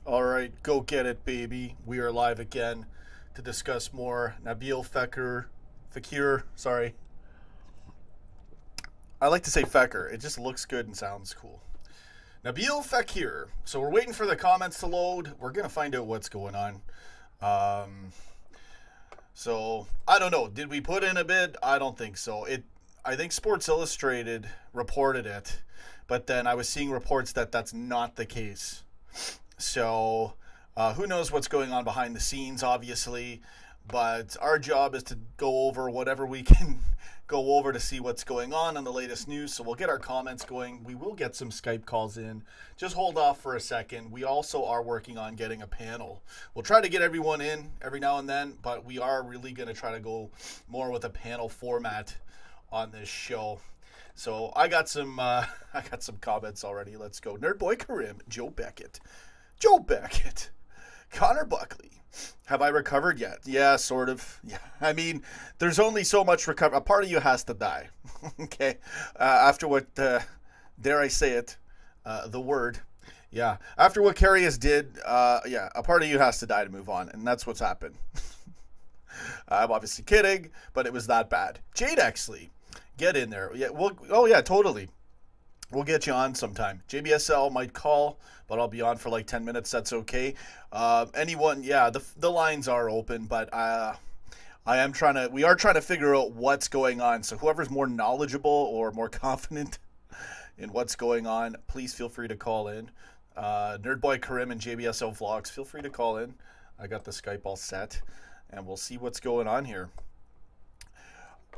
All right, go get it, baby. We are live again to discuss more Nabil Fekir. Sorry, I like to say Fekir. It just looks good and sounds cool. Nabil Fekir. So we're waiting for the comments to load. We're gonna find out what's going on. So I don't know. Did we put in a bid? I don't think so. I think Sports Illustrated reported it, but then I was seeing reports that that's not the case. So who knows what's going on behind the scenes, obviously, but our job is to go over whatever we can go over to see what's going on the latest news. So we'll get our comments going. We will get some Skype calls in. Just hold off for a second. We also are working on getting a panel. We'll try to get everyone in every now and then, but we are really going to try to go more with a panel format on this show. So I got some comments already. Let's go. Nerdboy Karim, Joe Beckett, Connor Buckley. Have I recovered yet? Yeah, sort of. Yeah, I mean, there's only so much recover. A part of you has to die. Okay, after what, dare I say it, the word. Yeah, after what Karius did, yeah, a part of you has to die to move on, and that's what's happened. I'm obviously kidding, but it was that bad. Jade Exley, get in there. Yeah, oh yeah, totally. We'll get you on sometime. JBSL might call, but I'll be on for like 10 minutes. That's okay. Anyone, yeah, the lines are open, but we are trying to figure out what's going on. So whoever's more knowledgeable or more confident in what's going on, please feel free to call in. Nerdboy Karim and JBSL Vlogs, feel free to call in. I got the Skype all set, and we'll see what's going on here.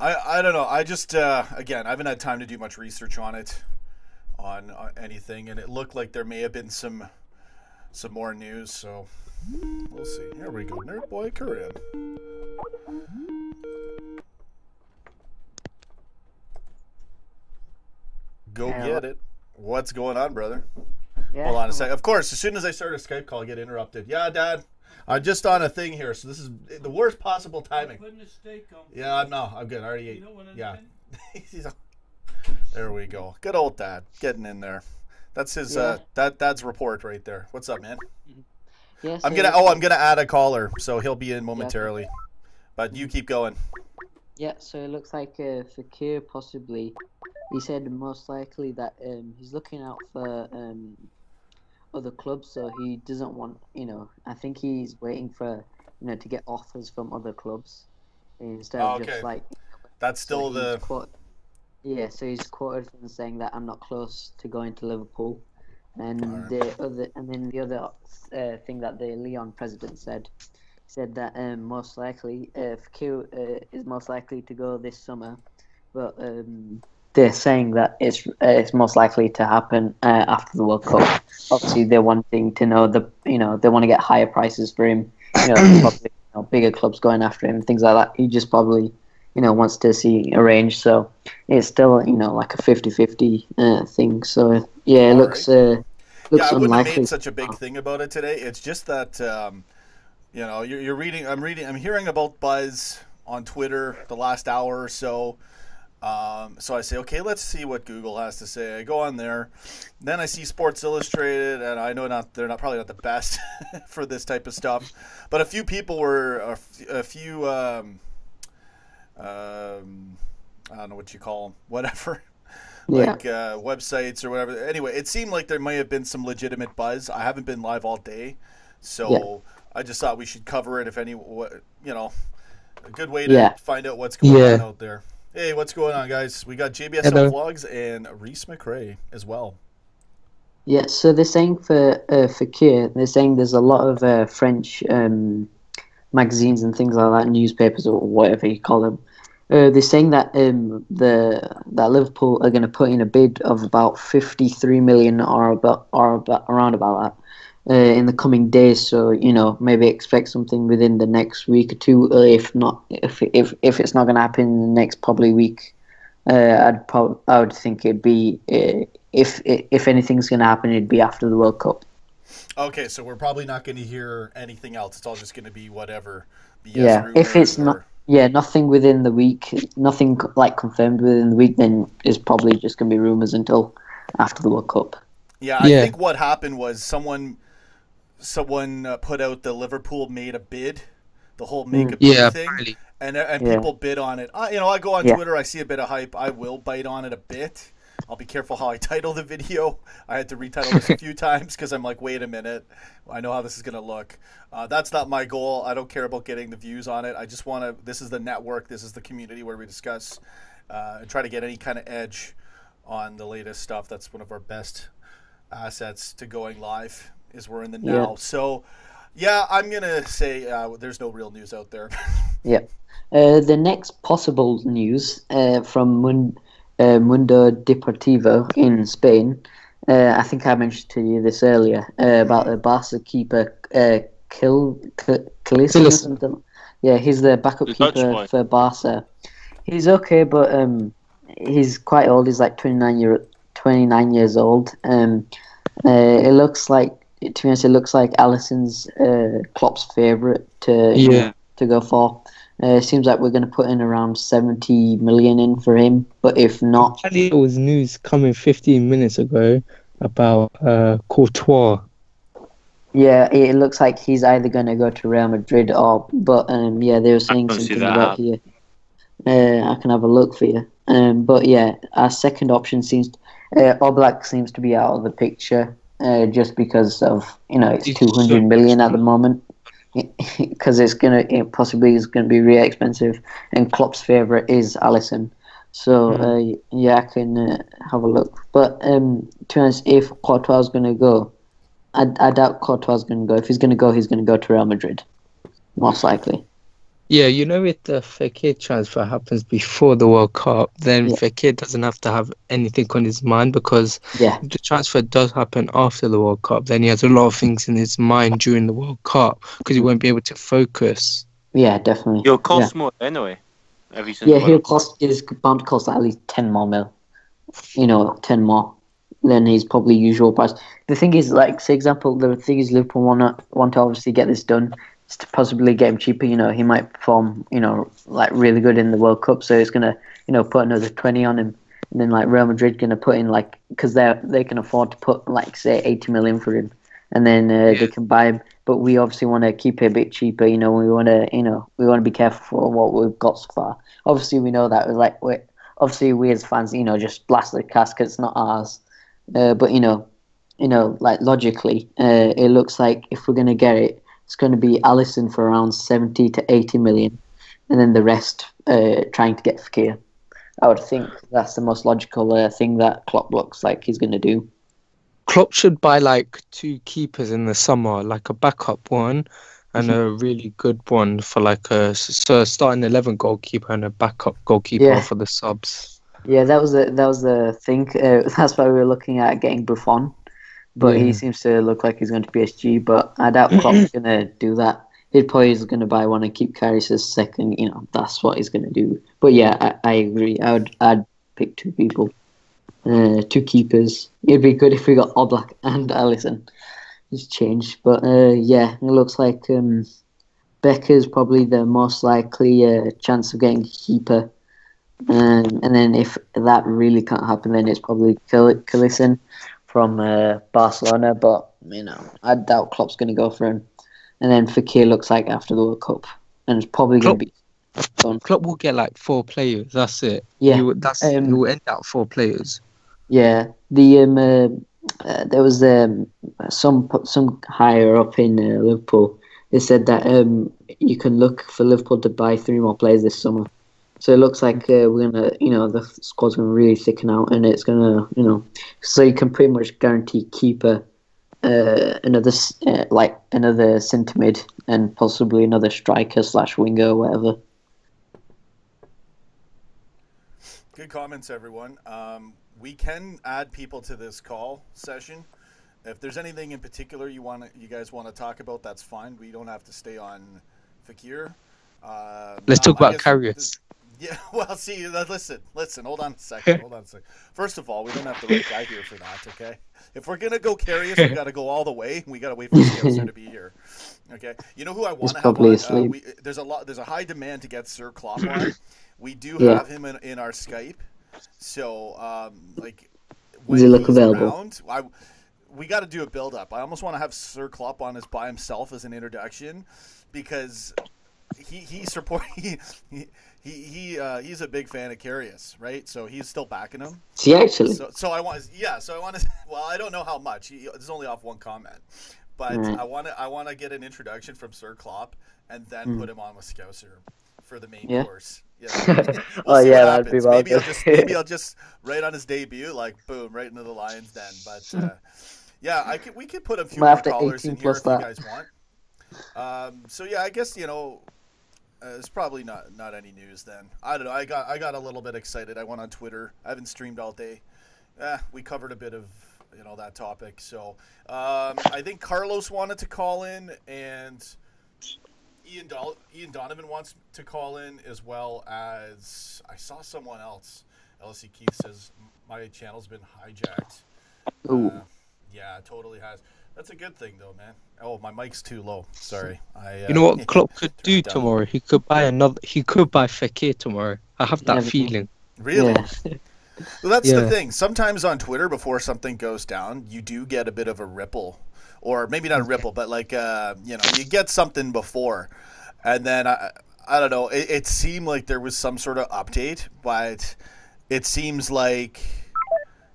I don't know. I just, again, I haven't had time to do much research on it. On anything, and it looked like there may have been some more news, so we'll see. Here we go. Nerdboy Karim. Go get it. What's going on, brother? Yeah. Hold on a sec. Of course, as soon as I start a Skype call, I get interrupted. Yeah, Dad. I'm just on a thing here, so this is the worst possible timing. Putting a steak on. Yeah, I'm good. I already ate. Yeah. There we go. Good old Dad getting in there. That's his Dad's report right there. What's up, man? Yeah, so I'm gonna add a caller, so he'll be in momentarily. But you keep going. Yeah, so it looks like Fekir possibly. He said most likely that he's looking out for other clubs, so he doesn't want. I think he's waiting for to get offers from other clubs instead of just like. That's still the. Yeah, so he's quoted from saying that I'm not close to going to Liverpool, and the other thing that the Leon president said that most likely Fekir is most likely to go this summer, but they're saying that it's most likely to happen after the World Cup. Obviously, they're wanting to know they want to get higher prices for him. Probably bigger clubs going after him, things like that. He just probably. Wants to see a range, so it's still, like a 50-50 thing. So yeah, it looks unlikely. I wouldn't have made such a big thing about it today. It's just that, you're reading. I'm hearing about buzz on Twitter the last hour or so. So I say, okay, let's see what Google has to say. I go on there, then I see Sports Illustrated, and I know they're probably not the best for this type of stuff, but a few people were a few. I don't know what you call them, whatever, like websites or whatever. Anyway, it seemed like there may have been some legitimate buzz. I haven't been live all day, so I just thought we should cover it. If any, a good way to find out what's going on out there. Hey, what's going on, guys? We got JBSL Vlogs and Reese McRae as well. Yeah, so they're saying for Fekir, they're saying there's a lot of French magazines and things like that, newspapers or whatever you call them. They're saying that that Liverpool are going to put in a bid of about 53 million or around about that in the coming days. So maybe expect something within the next week or two. If it's not going to happen in the next probably week, I would think it'd be if anything's going to happen, it'd be after the World Cup. Okay, so we're probably not going to hear anything else. It's all just going to be whatever. If it's not. Yeah, nothing within the week, nothing like confirmed within the week, then is probably just going to be rumours until after the World Cup. Yeah, I think what happened was someone someone put out the Liverpool made a bid, the whole make a bid thing, apparently. and people bid on it. I go on Twitter, I see a bit of hype, I will bite on it a bit. I'll be careful how I title the video. I had to retitle this a few times because I'm like, wait a minute, I know how this is going to look. That's not my goal. I don't care about getting the views on it. I just want to, this is the network, this is the community where we discuss and try to get any kind of edge on the latest stuff. That's one of our best assets to going live, is we're in the now. Yeah. So, yeah, I'm going to say there's no real news out there. Yeah. The next possible news from Mundo Deportivo in Spain. I think I mentioned to you this earlier about the Barca keeper Cillison or something. Yeah, he's the backup keeper for Barca. He's okay, but he's quite old. He's like 29 years old. It looks like, to be honest, it looks like Alisson's Klopp's favourite to go for. It seems like we're going to put in around 70 million in for him, but if not... There was news coming 15 minutes ago about Courtois. Yeah, it looks like he's either going to go to Real Madrid or... But, they were saying something about here. I can have a look for you. But, yeah, our second option seems... Oblak seems to be out of the picture just because of, it's 200 million at the moment. Because it possibly is going to be really expensive, and Klopp's favourite is Alisson. So I can have a look. But to be honest, if Courtois is going to go, I doubt Courtois is going to go. If he's going to go to Real Madrid, most likely. Yeah, if the Fekir transfer happens before the World Cup, then Fekir doesn't have to have anything on his mind, because if the transfer does happen after the World Cup, then he has a lot of things in his mind during the World Cup, because he won't be able to focus. Yeah, definitely. He'll cost more anyway. He's bound to cost at least 10 more mil. 10 more than his probably usual price. The thing is, like, for example, the thing is Liverpool want to obviously get this done. To possibly get him cheaper, he might perform, like really good in the World Cup, so it's gonna, put another 20 on him, and then like Real Madrid gonna put in like, because they can afford to put like say 80 million for him, and then they can buy him. But we obviously want to keep it a bit cheaper, we want to be careful for what we've got so far. Obviously, we know that we as fans, just blast the casket, it's not ours, but like logically, it looks like if we're gonna get it, it's going to be Alisson for around 70 to 80 million, and then the rest trying to get Fekir. I would think that's the most logical thing that Klopp looks like he's going to do. Klopp should buy like 2 keepers in the summer, like a backup one and a really good one for like a starting 11 goalkeeper and a backup goalkeeper for the subs. Yeah, that was the thing. That's why we were looking at getting Buffon. But he seems to look like he's going to PSG. But I doubt Klopp's going to do that. He probably is going to buy one and keep Karius as second. That's what he's going to do. But yeah, I agree. I'd pick 2 people, 2 keepers. It'd be good if we got Oblak and Alisson. It's changed, but it looks like Becker's probably the most likely chance of getting a keeper. And then if that really can't happen, then it's probably Cillison from Barcelona, but I doubt Klopp's going to go for him. And then Fekir looks like after the World Cup, and it's probably going to be fun. Klopp will get like 4 players. That's it. Yeah, he will end out 4 players. Yeah, there was some higher up in Liverpool. They said that you can look for Liverpool to buy 3 more players this summer. So it looks like we're gonna, the squad's gonna really thicken out, and it's gonna, so you can pretty much guarantee keeper, another centre mid, and possibly another striker / winger or whatever. Good comments, everyone. We can add people to this call session. If there's anything in particular you guys want to talk about, that's fine. We don't have to stay on Fekir. Let's talk about Karius. Yeah, well, see, listen, hold on a second. First of all, we don't have the right guy here for that, okay? If we're going to go Karius, we got to go all the way. We got to wait for Scouser to be here, okay? You know who I want to have on? There's a high demand to get Sir Klopp on. We do have him in our Skype. So, when does he look available? Around, we got to do a build up. I almost want to have Sir Klopp on by himself as an introduction, because he's a big fan of Karius, right? So he's still backing him. See, actually. So I want to. Well, I don't know how much. It's only off one comment, but I want to get an introduction from Sir Klopp and then put him on with Scouser for the main course. Yeah. We'll that'd be well. Maybe I'll just right on his debut, like boom, right into the Lions den. But we could put a few more callers in here if you guys want. So yeah, I guess it's probably not any news then. I don't know. I got a little bit excited. I went on Twitter. I haven't streamed all day. We covered a bit of that topic. So I think Carlos wanted to call in, and Ian Donovan wants to call in, as well as I saw someone else. LSE Keith says my channel's been hijacked. Yeah, it totally has. That's a good thing though, man. Oh, my mic's too low. Sorry. You know what Klopp could do tomorrow? He could buy Fekir tomorrow. I have that feeling. Really? Yeah. Well, that's the thing. Sometimes on Twitter, before something goes down, you do get a bit of a ripple. Or maybe not a ripple, but like, you get something before. And then, I don't know, it seemed like there was some sort of update, but it seems like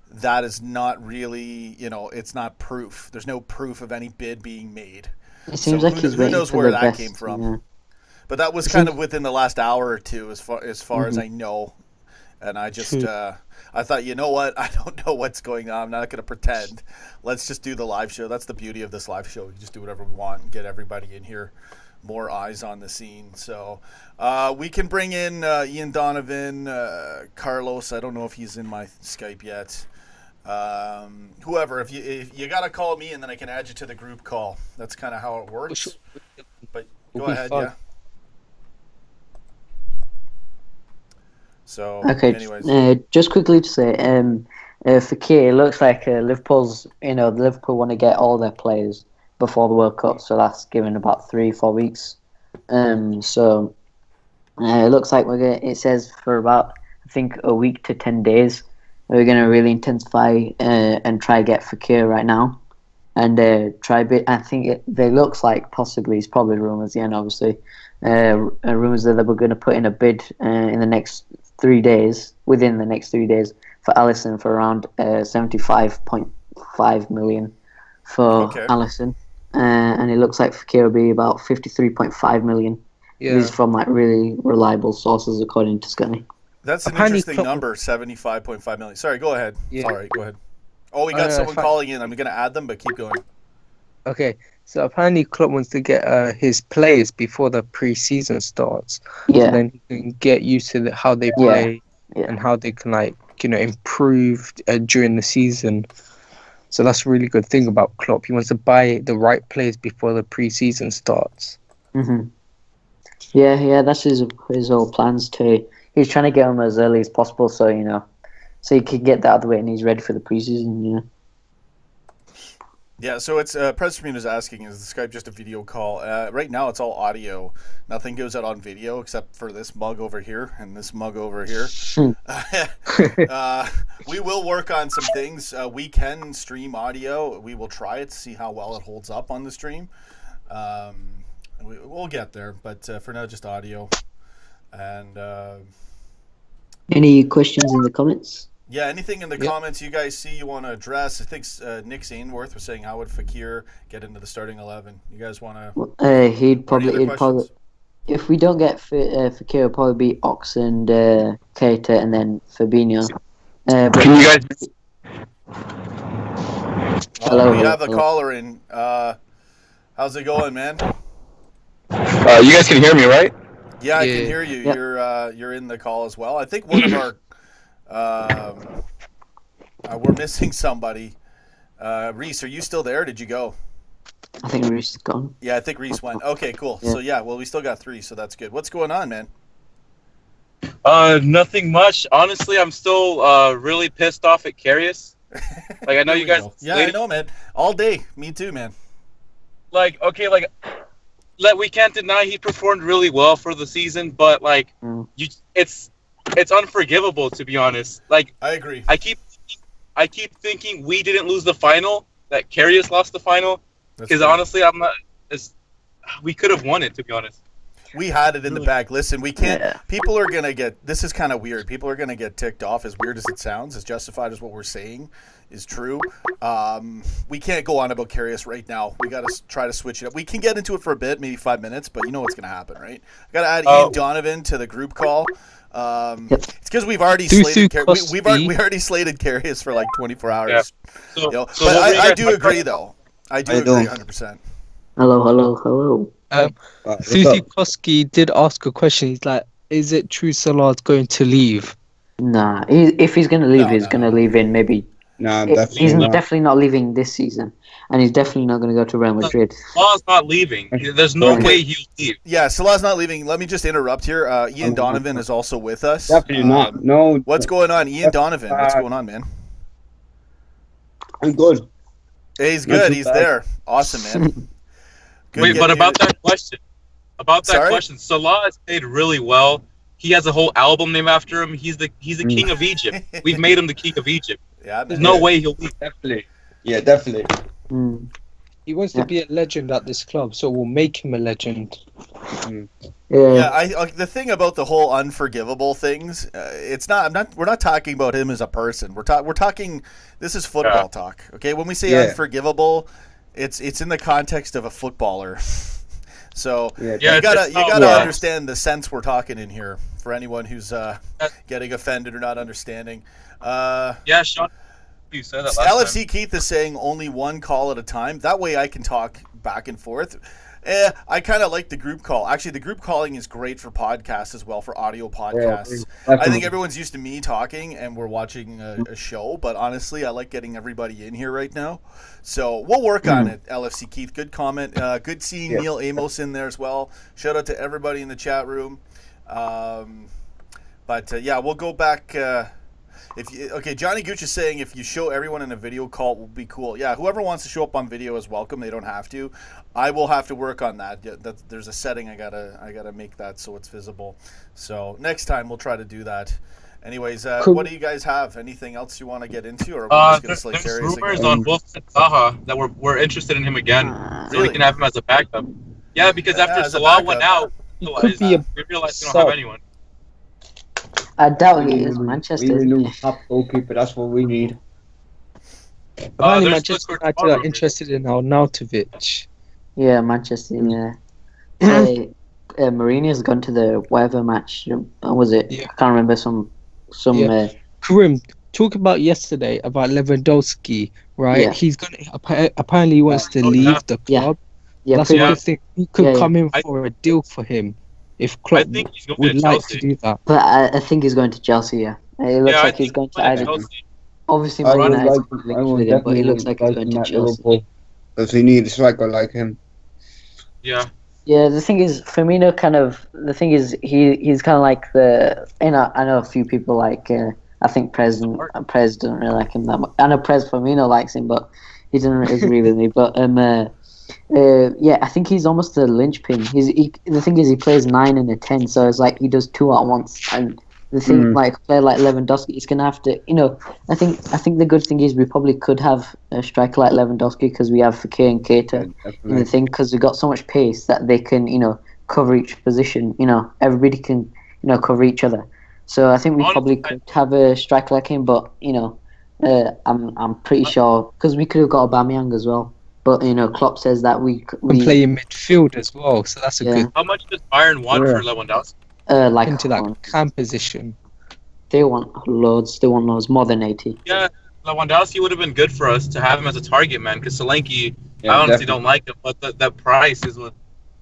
that is not really, it's not proof. There's no proof of any bid being made. It seems like who knows where that came from. Yeah. But that was kind of within the last hour or two, as far as I know. And I just, I thought, you know what? I don't know what's going on. I'm not going to pretend. Let's just do the live show. That's the beauty of this live show. We can just do whatever we want and get everybody in here, more eyes on the scene. So we can bring in Ian Donovan, Carlos. I don't know if he's in my Skype yet. Whoever. If you got to call me, and then I can add you to the group call. That's kind of how it works. But go ahead, yeah. So, okay, anyways. Just quickly to say, Fekir, it looks like Liverpool's, Liverpool want to get all their players before the World Cup, so that's given about 3-4 weeks. So it looks like it says for about, I think, a week to 10 days, we're going to really intensify and try get Fekir right now. And I think they looks like possibly, it's probably rumours, obviously, rumours that they were going to put in a bid in the next 3 days, within the next 3 days, for Alisson for around 75.5 million for Alisson. And it looks like Fekir will be about 53.5 million. Yeah. This is from really reliable sources, according to Sky. That's an interesting number, 75.5 million. Sorry, go ahead. Yeah. Sorry, go ahead. Oh, we got someone calling in. I'm going to add them, but keep going. Okay, so apparently Klopp wants to get his players before the pre-season starts. Yeah. So then he can get used to how they play and how they can, improve during the season. So that's a really good thing about Klopp. He wants to buy the right players before the pre-season starts. Mm-hmm. Yeah, that's his whole plans too. He's trying to get them as early as possible, so so he can get that out of the way and he's ready for the preseason. Yeah, so it's President is asking, is the Skype just a video call? Right now it's all audio. Nothing goes out on video except for this mug over here and this mug over here. We will work on some things. We can stream audio. We will try it to see how well it holds up on the stream. We'll get there, but for now just audio. And any questions in the comments? Yeah, anything in the comments you guys see you want to address? I think Nick Zainworth was saying, how would Fekir get into the starting 11? You guys want to... He'd probably... If we don't get Fekir, it'll probably be Ox and Keita and then Fabinho. Can you guys... Hello, we have a caller in. How's it going, man? You guys can hear me, right? Yeah, I can hear you. Yep. You're in the call as well. I think one of our... we're missing somebody. Reese, are you still there? Did you go? I think Reese is gone. Yeah, I think Reese went. Okay, cool. Yeah. So we still got 3, so that's good. What's going on, man? Nothing much. Honestly, I'm still really pissed off at Karius. Like, I know you guys. Yeah, I know, man. All day. Me too, man. We can't deny he performed really well for the season, but it's unforgivable, to be honest. Like, I agree. I keep thinking we didn't lose the final that Karius lost the final. That's Because true. honestly, we could have won it, to be honest. We had it in the bag. Listen, we can't. Yeah. People are gonna get. This is kind of weird. People are gonna get ticked off. As weird as it sounds, as justified as what we're saying is true. We can't go on about Karius right now. We got to try to switch it up. We can get into it for a bit, maybe 5 minutes, but you know what's gonna happen, right? I got to add Ian Donovan to the group call. It's because we've already slated. We already slated Karius for like 24 hours. Yeah. But I do agree, though. I do agree 100%. Hello. Susie Koski did ask a question. He's like, is it true Salah's going to leave? Nah, if he's going to leave, he's going to leave in maybe. Nah, definitely he's not. definitely not leaving this season, and he's definitely not going to go to Real Madrid. Salah's not leaving. There's no way he'll leave. Yeah, Salah's not leaving. Let me just interrupt here. Ian Donovan is also with us. Definitely not. No. What's going on, Ian Donovan? What's going on, man? I'm good. Hey, he's good. He's there. Awesome, man. Good Wait, but getting about you- that question. Salah has played really well. He has a whole album named after him. He's the king of Egypt. We've made him the king of Egypt. Yeah, There's no way he'll leave. Definitely. Yeah, definitely. He wants to be a legend at this club, so we'll make him a legend. Yeah, the thing about the whole unforgivable things, it's not. We're not talking about him as a person. We're talking. This is football talk. Okay, when we say unforgivable, it's in the context of a footballer. So you gotta understand the sense we're talking in here for anyone who's getting offended or not understanding. Yeah, Sean, you said that last LFC time. Keith is saying only one call at a time. That way I can talk back and forth. I kind of like the group call. Actually, the group calling is great for podcasts as well, for audio podcasts. I think everyone's used to me talking and we're watching a show, but honestly, I like getting everybody in here right now. So we'll work on it, LFC Keith. Good comment. Good seeing Neil Amos in there as well. Shout out to everybody in the chat room. Yeah, we'll go back. Johnny Gooch is saying if you show everyone in a video call, it will be cool. Yeah, whoever wants to show up on video is welcome. They don't have to. I will have to work on that. There's a setting I gotta make that so it's visible. So next time we'll try to do that. Anyways, what do you guys have? Anything else you want to get into, or are we just gonna slay there's Karius rumors again? on Wilfred Zaha that we're interested in him again, so we can have him as a backup. Yeah, because after Salah went out, we realized we don't have anyone. I doubt he is Manchester. We need a top goalkeeper. That's what we need. Apparently, there's Manchester Discord United are tomorrow. interested in Arnautovic. Yeah, Manchester. Yeah. Mourinho's gone to the whatever match. Was it? Yeah. I can't remember some. Yeah. Karim, talk about yesterday about Lewandowski, right? Yeah. He's gonna apparently he wants to leave the club. Yeah, That's pretty why I much. think we could come in I- for a deal for him if Klopp think he's going would to like Chelsea. to do that. But I think he's going to Chelsea. Yeah, it looks like he's going to either. Obviously, I Man would United's like. linked I would with him, but definitely it looks like he's like going him to at Chelsea. Liverpool. Because we need a striker like him. Yeah. Yeah, the thing is, Firmino he's kind of like the. I know a few people like. I think Prez doesn't really like him that much. I know Firmino likes him, but he doesn't agree with me. But yeah, I think he's almost the linchpin. The thing is, he plays 9 and a 10, so it's like he does 2 at once. And the thing, like a player like Lewandowski, he's gonna have to. I think the good thing is we probably could have a striker like Lewandowski because we have Fekir and Keita in the thing, because we've got so much pace that they can cover each position. Everybody can cover each other. So I think we probably could have a striker like him, but I'm pretty sure because we could have got Aubameyang as well. But Klopp says that we play in midfield as well, so that's a good How much does Bayern want for Lewandowski? like into that cam position. They want loads. They want loads, more than 80. Yeah, Lewandowski would have been good for us to have him as a target man, because Solanke, I honestly don't like him, but that price is what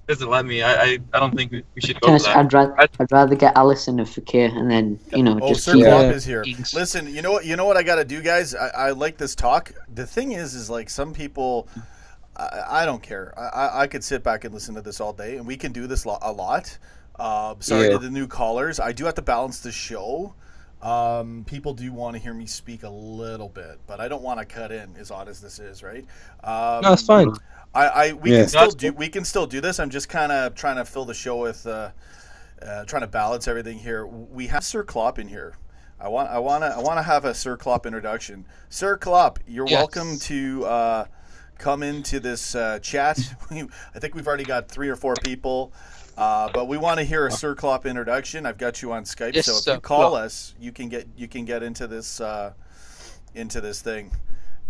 doesn't let me. I don't think we should go for that. I'd rather get Alisson and Fekir, and then just Sir keep Klopp is here. Listen, you know what I got to do, guys. I like this talk. The thing is like some people. I don't care. I could sit back and listen to this all day, and we can do this a lot. Sorry to the new callers. I do have to balance the show. People do want to hear me speak a little bit, but I don't want to cut in, as odd as this is, right? No, it's fine. We can still do this. I'm just kind of trying to fill the show with trying to balance everything here. We have Sir Klopp in here. I want to have a Sir Klopp introduction. Sir Klopp, you're welcome to come into this chat. I think we've already got 3 or 4 people, but we want to hear a Sir Klopp introduction. I've got you on Skype, so if you call us, you can get into this thing.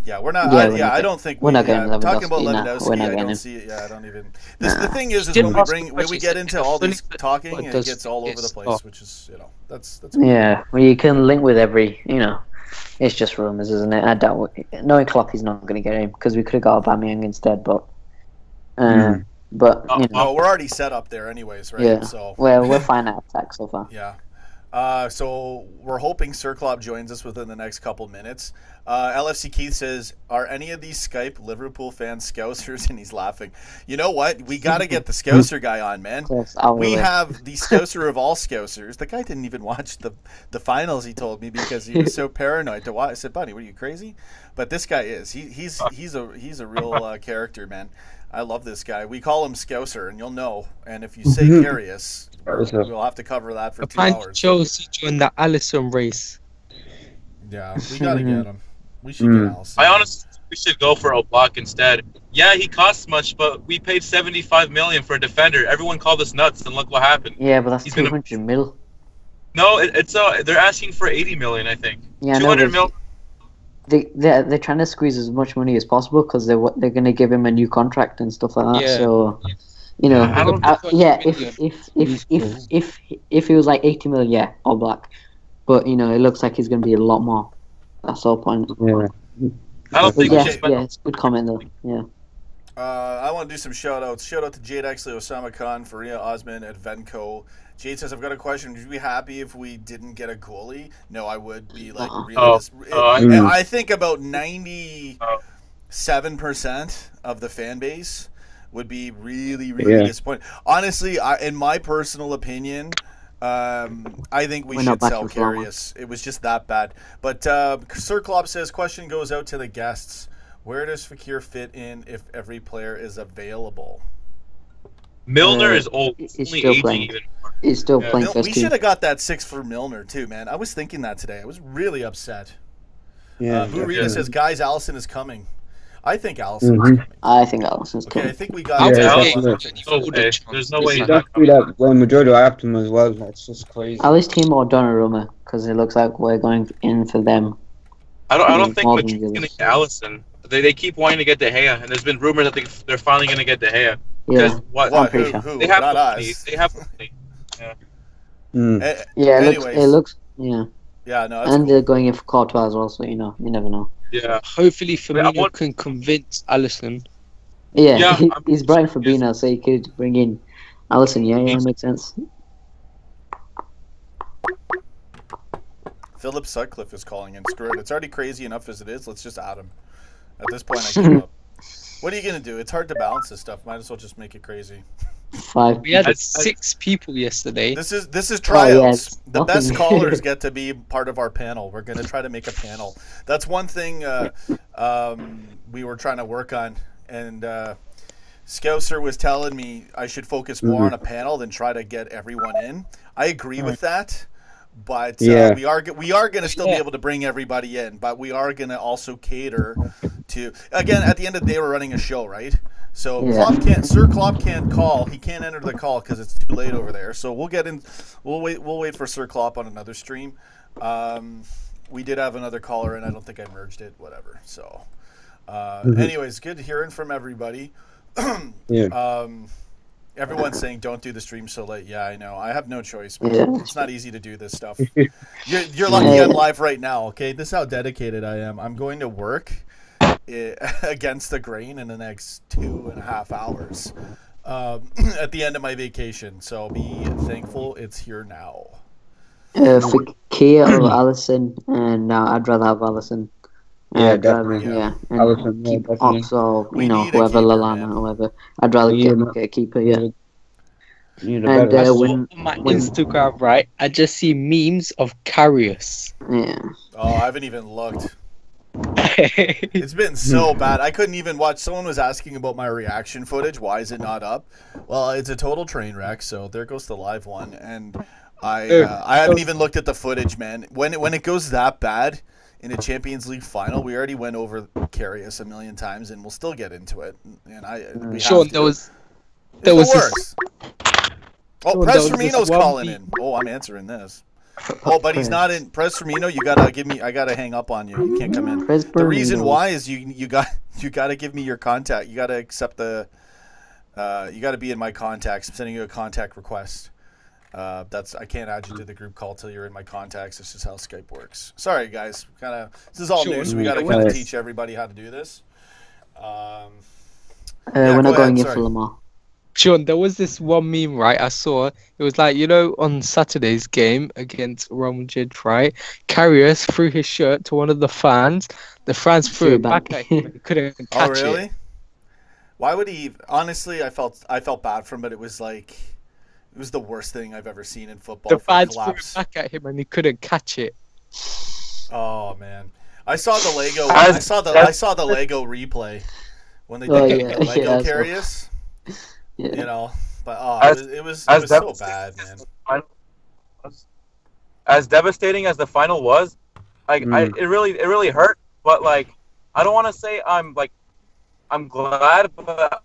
Yeah, we're not. I don't think we're not getting talking about Lewandowski. Lewandowski. I don't see it. Yeah, I don't even. The thing is when we get into all these talking, it gets all over the place, which is that's. Yeah, well, you can link with every. It's just rumors, isn't it? I doubt. Knowing Klopp, he's not going to get him because we could have got Aubameyang instead, but. But we're already set up there, anyways, right? Yeah. So. Well, we're fine at attack so far. Yeah. So we're hoping Sir Klopp joins us within the next couple minutes. LFC Keith says, "Are any of these Skype Liverpool fans Scousers?" And he's laughing. You know what? We got to get the Scouser guy on, man. We have the Scouser of all Scousers. The guy didn't even watch the finals. He told me because he was so paranoid to watch. I said, "Buddy, what are you crazy?" But this guy is. He's a real character, man. I love this guy. We call him Scouser, and you'll know. And if you say curious, we'll have to cover that for 2 hours. Chelsea joined the Alisson race. Yeah, we gotta get him. We should get Alisson. I honestly think we should go for Oblak instead. Yeah, he costs much, but we paid $75 million for a defender. Everyone called us nuts, and look what happened. Yeah, but that's 200 mil. No, they're asking for 80 million, I think. Yeah, 200 mil. They're trying to squeeze as much money as possible because they're going to give him a new contract and stuff like that. Yeah. So, if he was like 80 mil, yeah, all black. But it looks like he's going to be a lot more. That's the whole point. Yeah. I don't think. It's a good comment though. Yeah. I want to do some shout outs. Shout out to Jade Exley, Osama Khan, Faria Osman, at Venco. Jade says, I've got a question. Would you be happy if we didn't get a goalie? No, I would be really I think about 97% of the fan base would be really, really disappointed. Honestly, in my personal opinion, I think we should sell Karius. It was just that bad. But Sir Klopp says, question goes out to the guests. Where does Fekir fit in if every player is available? Milner is old. He's still playing. He's still playing. We should have got that 6 for Milner too, man. I was thinking that today. I was really upset. Yeah. Burita says, guys, Alisson is coming. I think Alisson is coming. I think Alisson's coming. Okay, I think we got There's no way he's not coming. When Madrid are after him as well, that's just crazy. At least team or Donnarumma, because it looks like we're going in for them. I don't think Madrid's going to get Alisson. They keep wanting to get De Gea, and there's been rumors that they're finally going to get De Gea. Yeah, I'm pretty sure. Who? They have Not money. us. They have money. Yeah. It looks. Yeah. Yeah, no. And they're going in for Courtois as well, so you never know. Yeah. Hopefully, Firmino can convince Alisson. Yeah, he's Brian Fabinho, so he could bring in Alisson. Yeah, makes sense. Philip Sutcliffe is calling in. Screw it. It's already crazy enough as it is. Let's just add him. At this point, I give up. What are you going to do? It's hard to balance this stuff. Might as well just make it crazy. 5. We had 6 people yesterday. This is tryouts. The best callers get to be part of our panel. We're going to try to make a panel. That's one thing we were trying to work on. And Scouser was telling me I should focus more on a panel than try to get everyone in. I agree with that. But we are going to still be able to bring everybody in, but we are going to also cater to, again, at the end of the day, we're running a show, right? So Sir Klopp can't call. He can't enter the call because it's too late over there. So we'll get in. We'll wait for Sir Klopp on another stream. We did have another caller, and I don't think I merged it. Whatever. So, anyways, good hearing from everybody. Everyone's saying don't do the stream so late. Yeah, I know. I have no choice. It's not easy to do this stuff. You're lucky I'm live right now, okay? This is how dedicated I am. I'm going to work against the grain in the next 2.5 hours at the end of my vacation. So be thankful it's here now. Fekir or Alisson, and I'd rather have Alisson. Definitely. And Alisson, keep definitely. Ox or whoever, Lallana or whoever. I'd rather get a keeper. Yeah. And on my Instagram, right, I just see memes of Karius. Yeah. Oh, I haven't even looked. It's been so bad. I couldn't even watch. Someone was asking about my reaction footage. Why is it not up? Well, it's a total train wreck. So there goes the live one. And I haven't even looked at the footage, man. When it goes that bad in a Champions League final, we already went over Karius a million times, and we'll still get into it. And Sean, there was worse. Press Firmino's calling in. Oh, I'm answering this. Oh, but he's not in. Press Firmino, you gotta give me. I gotta hang up on you. You can't come in. The reason why is you gotta give me your contact. You gotta accept the. You gotta be in my contacts. I'm sending you a contact request. I can't add you to the group call till you're in my contacts. This is how Skype works. Sorry, guys. This is all new, so we gotta kind of teach everybody how to do this. We're not going in for Lamar. Sean, there was this one meme, right? I saw. It was like, on Saturday's game against Real Madrid, right? Karius threw his shirt to one of the fans. The fans threw it back at him. He couldn't catch it. Oh, really? Why would he? Honestly, I felt bad for him, but it was like, it was the worst thing I've ever seen in football. The fans threw it back at him, and he couldn't catch it. Oh man, I saw the Lego. I saw the Lego replay when they did the Lego Karius. Yeah. But it was so bad, man. As devastating as the final was, it really hurt. But I don't want to say I'm glad, but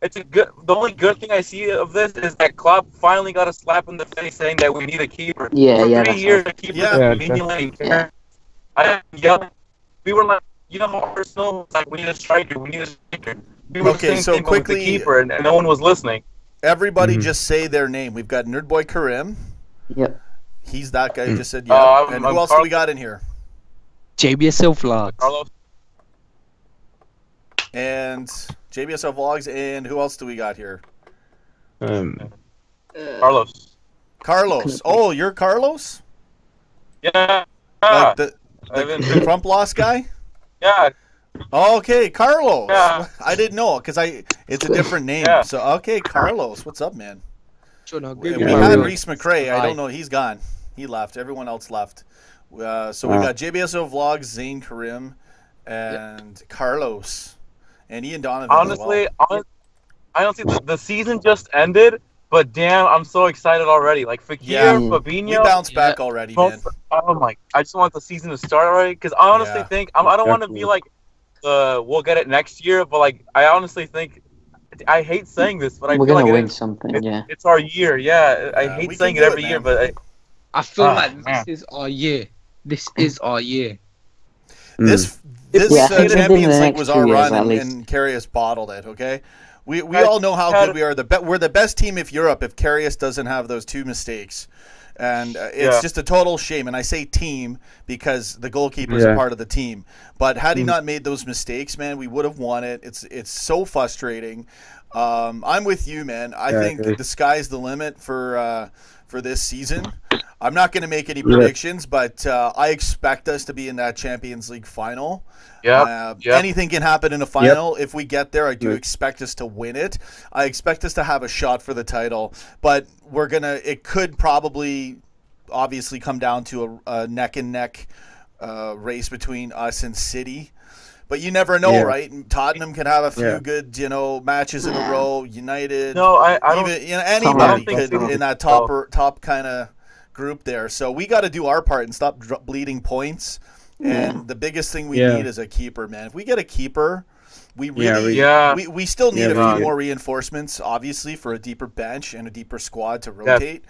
it's a good. The only good thing I see of this is that Klopp finally got a slap in the face saying that we need a keeper. For 3 years, a keeper. We were like, Arsenal, we need a striker. We need a striker. Okay, so quickly, the keeper, and no one was listening. Everybody just say their name. We've got Nerdboy Karim. Yep. He's that guy who just said yeah. And who else do we got in here? JBSL Vlogs. Carlos. And JBSL Vlogs, and who else do we got here? Carlos. Carlos. Oh, you're Carlos? Yeah. Like the Crump Loss guy? Yeah. Okay, Carlos. Yeah. I didn't know because it's a different name. Yeah. So okay, Carlos, what's up, man? We had Reese McRae. I don't know. He's gone. He left. Everyone else left. So we got JBSO Vlogs, Zane Karim, and Carlos, and Ian Donovan. Honestly, the season just ended, but damn, I'm so excited already. Fekir, Fabinho. We bounced back already, man. Oh my! I just want the season to start already because I honestly think I don't want to be we'll get it next year, but I honestly think I hate saying this, but we're gonna win something. It's our year. Yeah, I hate saying it every year, but I feel this is our year. This is our year. This Champions League was our run, and Karius bottled it. Okay, we all know how good we are. We're the best team of Europe if Karius doesn't have those two mistakes. And it's just a total shame. And I say team because the goalkeeper is a part of the team. But had he not made those mistakes, man, we would have won it. It's so frustrating. I'm with you, man. I think the sky's the limit for this season. I'm not going to make any predictions, but I expect us to be in that Champions League final. Anything can happen in a final. If we get there, I do expect us to win it. I expect us to have a shot for the title, but it could probably obviously come down to a neck and neck race between us and City. But you never know, right? Tottenham can have a few good, matches in a row. United, I don't. Anybody could in that top kind of group there. So we got to do our part and stop bleeding points. And the biggest thing we need is a keeper, man. If we get a keeper, we really we still need a few more reinforcements, obviously, for a deeper bench and a deeper squad to rotate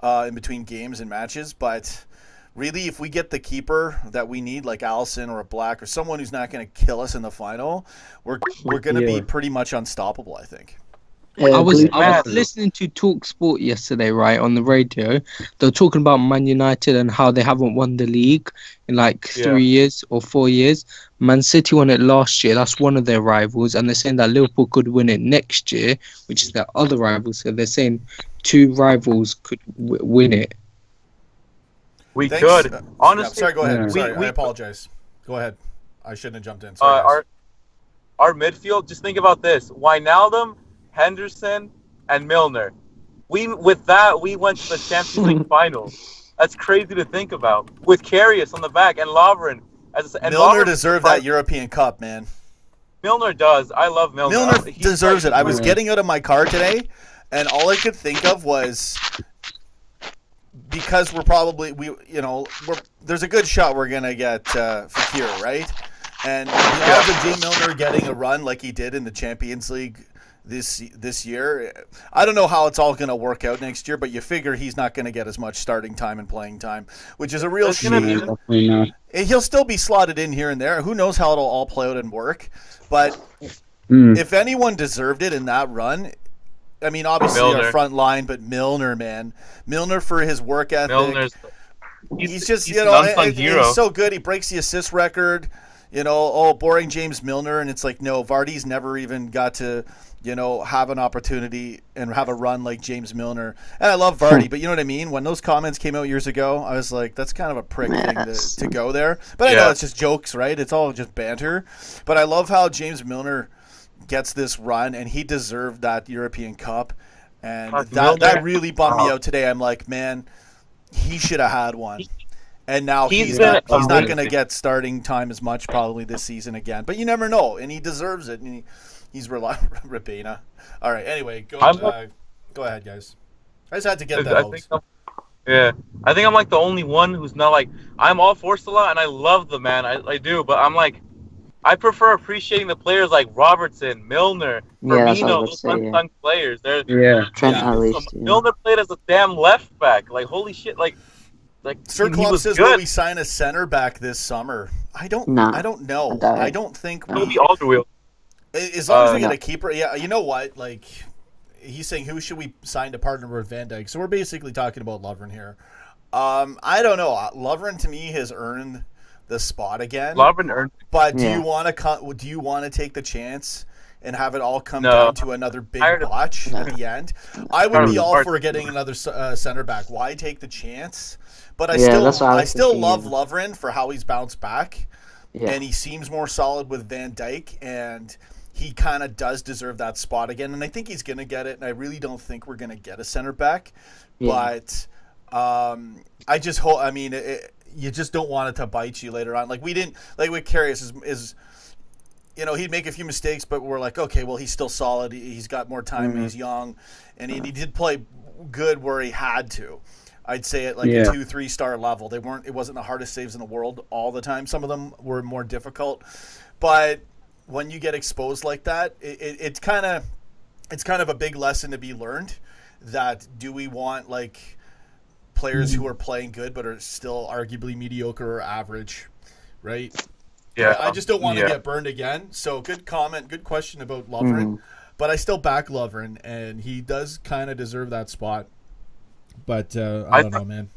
in between games and matches. But really, if we get the keeper that we need, like Allison or a Black or someone who's not going to kill us in the final, we're going to be pretty much unstoppable, I think. I was listening to Talk Sport yesterday, right, on the radio. They were talking about Man United and how they haven't won the league in 3 years or 4 years. Man City won it last year. That's one of their rivals. And they're saying that Liverpool could win it next year, which is their other rival. So they're saying two rivals could win it. We could. Honestly, sorry, go ahead. I apologize. Go ahead. I shouldn't have jumped in. Sorry, our midfield, just think about this. Wijnaldum, Henderson, and Milner. We went to the Champions League final. That's crazy to think about. With Karius on the back and Lovren. Milner deserved that European Cup, man. Milner does. I love Milner. Milner deserves it. I was getting out of my car today, and all I could think of was because we're probably there's a good shot we're gonna get Fekir, right? And because of Jay Milner getting a run like he did in the Champions League this year, I don't know how it's all going to work out next year, but you figure he's not going to get as much starting time and playing time, which is a real shame. He'll still be slotted in here and there. Who knows how it'll all play out and work? But if anyone deserved it in that run, I mean, obviously our front line, but Milner, man. Milner for his work ethic. He's just, he's so good. He breaks the assist record. Boring James Milner, and it's like, no, Vardy's never even got to, have an opportunity and have a run like James Milner. And I love Vardy, but you know what I mean? When those comments came out years ago, I was like, that's kind of a prick thing to go there. But I know it's just jokes, right? It's all just banter. But I love how James Milner gets this run, and he deserved that European Cup. And that really bummed me out today. I'm like, man, he should have had one. And now he's not going to get starting time as much probably this season again. But you never know, and he deserves it. And he's Rabina. All right, anyway, go ahead, guys. I just had to get that out. I think I'm like the only one who's not like, I'm all for Salah, and I love the man. I do, but I'm like, I prefer appreciating the players like Robertson, Milner, Firmino, those unsung players. Trent at least. Milner played as a damn left back. Like, holy shit, like Sir Klopp says, will we sign a center back this summer? I don't know. I don't think we'll be Alderweireld. As long as we get a keeper. Yeah, you know what? Like, he's saying, who should we sign to partner with Van Dijk? So we're basically talking about Lovren here. I don't know. Lovren to me has earned the spot again. Lovren earned. But do you want to take the chance and have it all come down to another big botch at the end? I would be all for getting another center back. Why take the chance? But I still love Lovren for how he's bounced back, and he seems more solid with Van Dijk, and he kind of does deserve that spot again. And I think he's going to get it, and I really don't think we're going to get a center back. But I just hope. I mean, you just don't want it to bite you later on. Like we didn't. Like with Karius is he'd make a few mistakes, but we're like, okay, well, he's still solid. He's got more time. He's young, and he did play good where he had to. I'd say at like a 2-3 star level. It wasn't the hardest saves in the world all the time. Some of them were more difficult, but when you get exposed like that, it's kind of a big lesson to be learned. That do we want like players who are playing good but are still arguably mediocre or average, right? Yeah, I just don't want to get burned again. So good comment, good question about Lovren, but I still back Lovren, and he does kind of deserve that spot. But I don't know, man.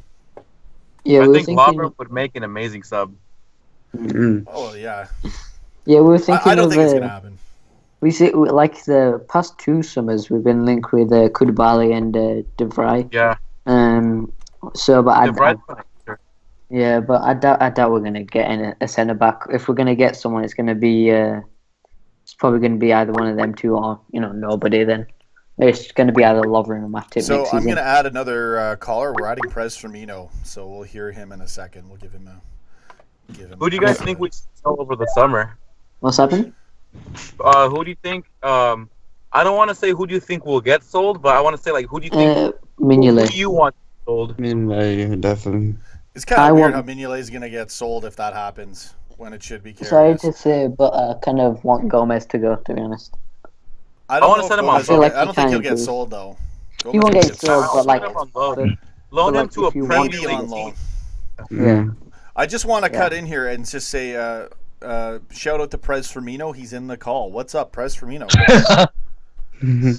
Yeah, I think Lovren would make an amazing sub. Oh yeah. Yeah, we were thinking. I don't think it's gonna happen. We see like the past 2 summers we've been linked with Koulibaly and De Vrij. Yeah. So, but I doubt we're gonna get a centre back. If we're gonna get someone, it's gonna be it's probably gonna be either one of them two or nobody. Then it's gonna be either Lovren or Matip. So I'm gonna add another caller. We're adding Prez Firmino, so we'll hear him in a second. We'll give him a. Who do you guys think we sell over the summer? What's happening? Who do you think? I don't want to say who do you think will get sold, but I want to say like who do you think? Mignolet. Who do you want sold? Mignolet, definitely. It's kind of weird how Mignolet is going to get sold if that happens when it should be Karius. Sorry to say, but I kind of want Gomez to go, to be honest. I want to send him on loan. I don't think he'll get sold though. He won't get sold, but like loan him to a Premier League on loan. Yeah. I just want to cut in here and just say shout out to Prez Firmino. He's in the call. What's up, Prez Firmino?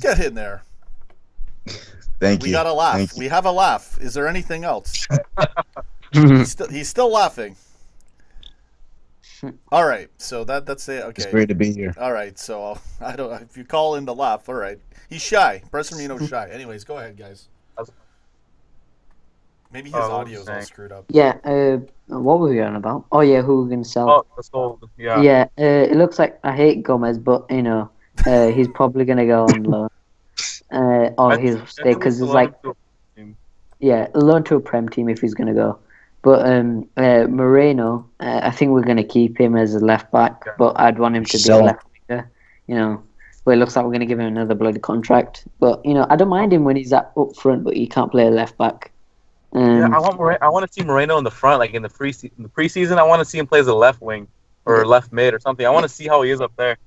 Get in there. Thank you. We got a laugh. We have a laugh. Is there anything else? He's still laughing. All right, so that's it. Okay, it's great to be here. All right, so I don't. If you call in to laugh, all right. He's shy. Prez Firmino's shy. Anyways, go ahead, guys. Maybe his audio's all screwed up. Yeah. What were we on about? Oh yeah, who we're gonna sell? Oh, sold. Yeah. Yeah. It looks like I hate Gomez, but he's probably gonna go on loan. Or he'll stay because it's like, loan to a Prem team if he's gonna go. But Moreno, I think we're gonna keep him as a left back, but I'd want him to be a left winger. But it looks like we're gonna give him another bloody contract. But I don't mind him when he's up front, but he can't play a left back. Yeah, I want to see Moreno in the front, like in the preseason. I want to see him play as a left wing or left mid or something. I want to see how he is up there.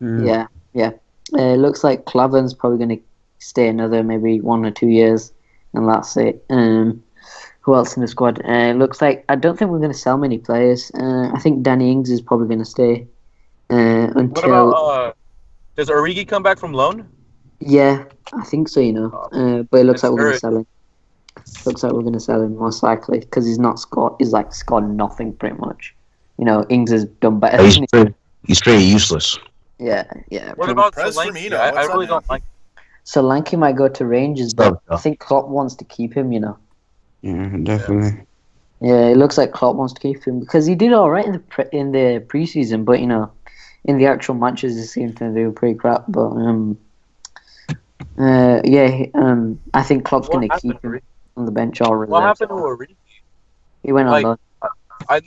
Yeah. It looks like Klavan's probably going to stay another maybe 1 or 2 years, and that's it. Who else in the squad? It looks like I don't think we're going to sell many players. I think Danny Ings is probably going to stay until. What about does Origi come back from loan? Yeah, I think so. But it looks like we're going to sell him. Looks like we're going to sell him most likely because he's not scored. He's like scored nothing pretty much. Ings has done better. He's pretty useless. Yeah. What about Solanke? I really don't like. Solanke might go to Rangers, but I think Klopp wants to keep him. Yeah, definitely. Yeah, it looks like Klopp wants to keep him because he did all right in the preseason, but in the actual matches he seemed to do pretty crap. But I think Klopp's going to keep him on the bench all reserve. What happened to Origi? He went on loan. I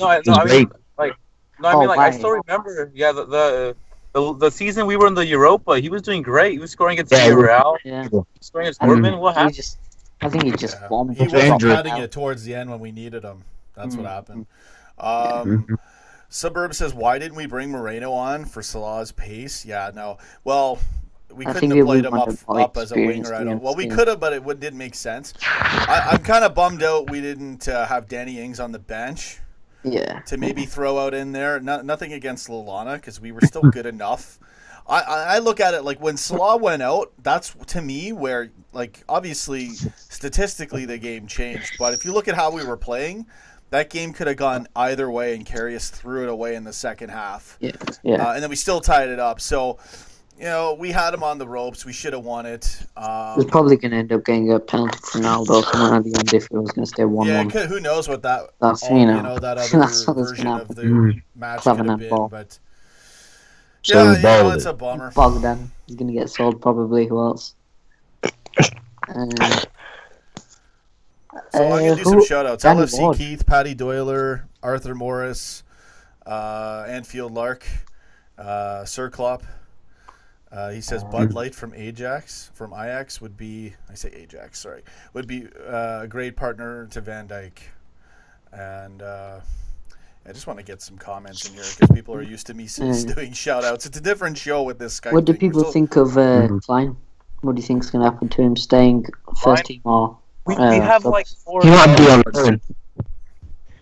still remember. Yeah, the season we were in the Europa, he was doing great. He was scoring against Real. Yeah. Scoring against Dortmund. What happened? I think he just bombed. He was cutting it towards the end when we needed him. That's what happened. Suburb says, why didn't we bring Moreno on for Salah's pace? Yeah, no. Well, we couldn't have played him up as a winger. Well, we could have, but it didn't make sense. I'm kind of bummed out we didn't have Danny Ings on the bench. Yeah. To maybe throw out in there. Nothing against Lallana because we were still good enough. I look at it like when Salah went out, that's to me where, like, obviously statistically the game changed. But if you look at how we were playing, that game could have gone either way and Karius threw it away in the second half. Yeah. And then we still tied it up. So, we had him on the ropes. We should have won it. We're probably going to end up getting a penalty for Ronaldo coming at the end if it was going to stay 1-1. Yeah, who knows what that that's, that other that's version of the match could have been. Ball. But yeah, it's a bummer. Bogdan is going to get sold probably. Who else? So I'm going to do some shout-outs. Danny LFC Ward. Keith, Paddy Doyler, Arthur Morris, Anfield Lark, Sir Klopp. He says Bud Light from Ajax would be a great partner to Van Dijk. And I just want to get some comments in here because people are used to me doing shout-outs. It's a different show with this Skype What do thing. people think of Klein? What do you think is going to happen to him staying first team or? We have like 4. He might be on loan.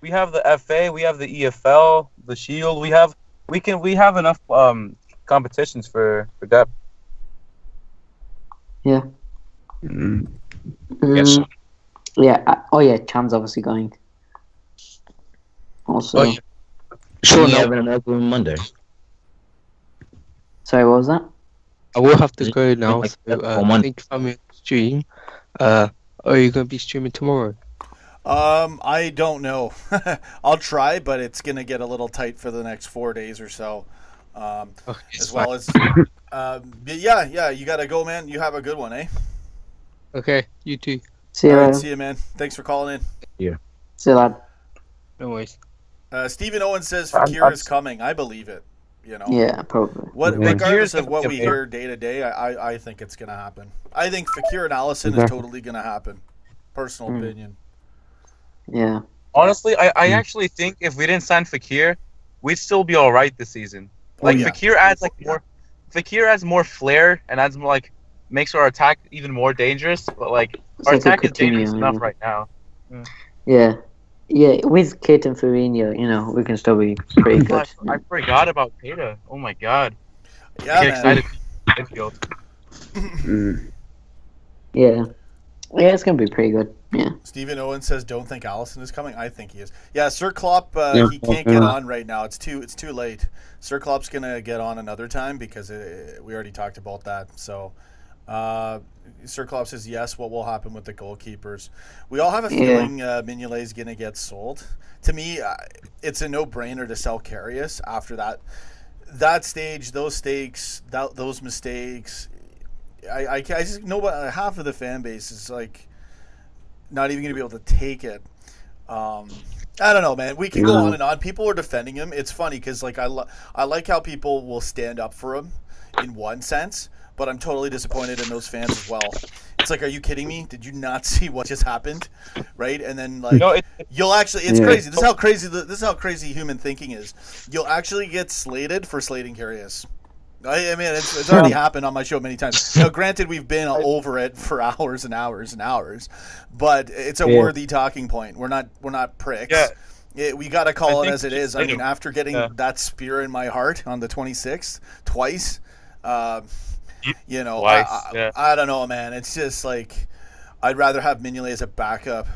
We have the FA, we have the EFL, the Shield. We have enough competitions for depth. Yeah. Yes. Yeah. Chan's obviously going. Also. Sure, having an open Monday. Sorry, what was that? I will have to go now. Like So, Monday. thank you for coming to stream. Are you going to be streaming tomorrow? I don't know. I'll try, but it's going to get a little tight for the next 4 days or so. Well as, yeah, you got to go, man. You have a good one, eh? Okay, you too. See you later. See you, man. Thanks for calling in. Yeah. See you, lad. No worries. Stephen Owen says Fekir is coming. I believe it. Yeah, probably. Regardless of what we hear day to day, I think it's going to happen. I think Fekir and Allison is totally going to happen. Personal opinion. Yeah. Honestly, I actually think if we didn't sign Fekir, we'd still be all right this season. Fekir adds more flair and adds more, makes our attack even more dangerous. But our attack is dangerous enough right now. Yeah. Yeah, with Kate and Firmino, we can still be pretty good. I forgot about Keita. Oh my god. Yeah, I get excited. Midfield. Yeah, it's gonna be pretty good. Yeah. Stephen Owen says, "Don't think Allison is coming." I think he is. Yeah, Sir Klopp. He can't get on right now. It's too late. Sir Klopp's gonna get on another time because we already talked about that. So, Sir Klopp says yes. What will happen with the goalkeepers? We all have a feeling Mignolet is gonna get sold. To me, it's a no-brainer to sell Karius after that stage, those stakes, those mistakes. I just know half of the fan base is not even going to be able to take it. I don't know, man. We can go on and on. People are defending him. It's funny because I like how people will stand up for him in one sense, but I'm totally disappointed in those fans as well. It's like, are you kidding me? Did you not see what just happened? Right? And then like you'll actually, it's crazy. This is how crazy human thinking is. You'll actually get slated for slating Karius. I mean, it's already happened on my show many times. Now, granted, we've been over it for hours and hours and hours, but it's a worthy talking point. We're not pricks. We got to call it as it is. I mean, after getting that spear in my heart on the 26th twice, you know, I don't know, man. It's just like I'd rather have Mignolet as a backup.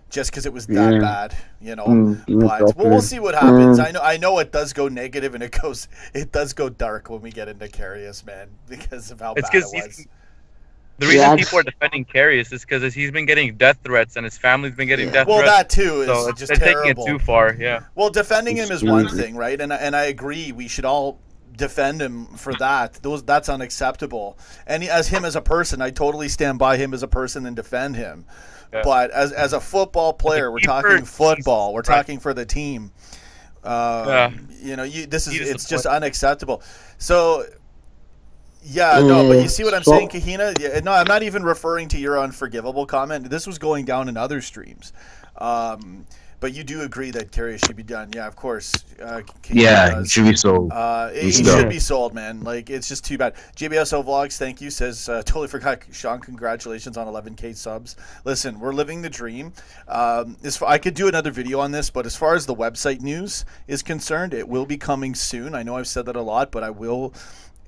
Just because it was that bad, you know. But we'll see what happens. I know it does go negative and it does go dark when we get into Karius, man, because of how bad it was. The reason people are defending Karius is because he's been getting death threats and his family's been getting death threats. Well, that too is so just terrible. Taking it too far, Well, defending him is one thing, right? And I agree, we should all defend him for that. That's unacceptable. And as a person, I totally stand by him as a person and defend him. But as a football player, we're talking football. We're talking for the team. You know, it's just unacceptable. So, no, but you see what I'm saying, Kahina? Yeah, no, I'm not even referring to your unforgivable comment. This was going down in other streams. But you do agree that Karius should be done. Yeah, of course. He should be sold. He should be sold, man. Like, it's just too bad. JBSO Vlogs, thank you, says, totally forgot, Sean, congratulations on 11K subs. Listen, we're living the dream. I could do another video on this, but as far as the website news is concerned, it will be coming soon. I know I've said that a lot, but I will.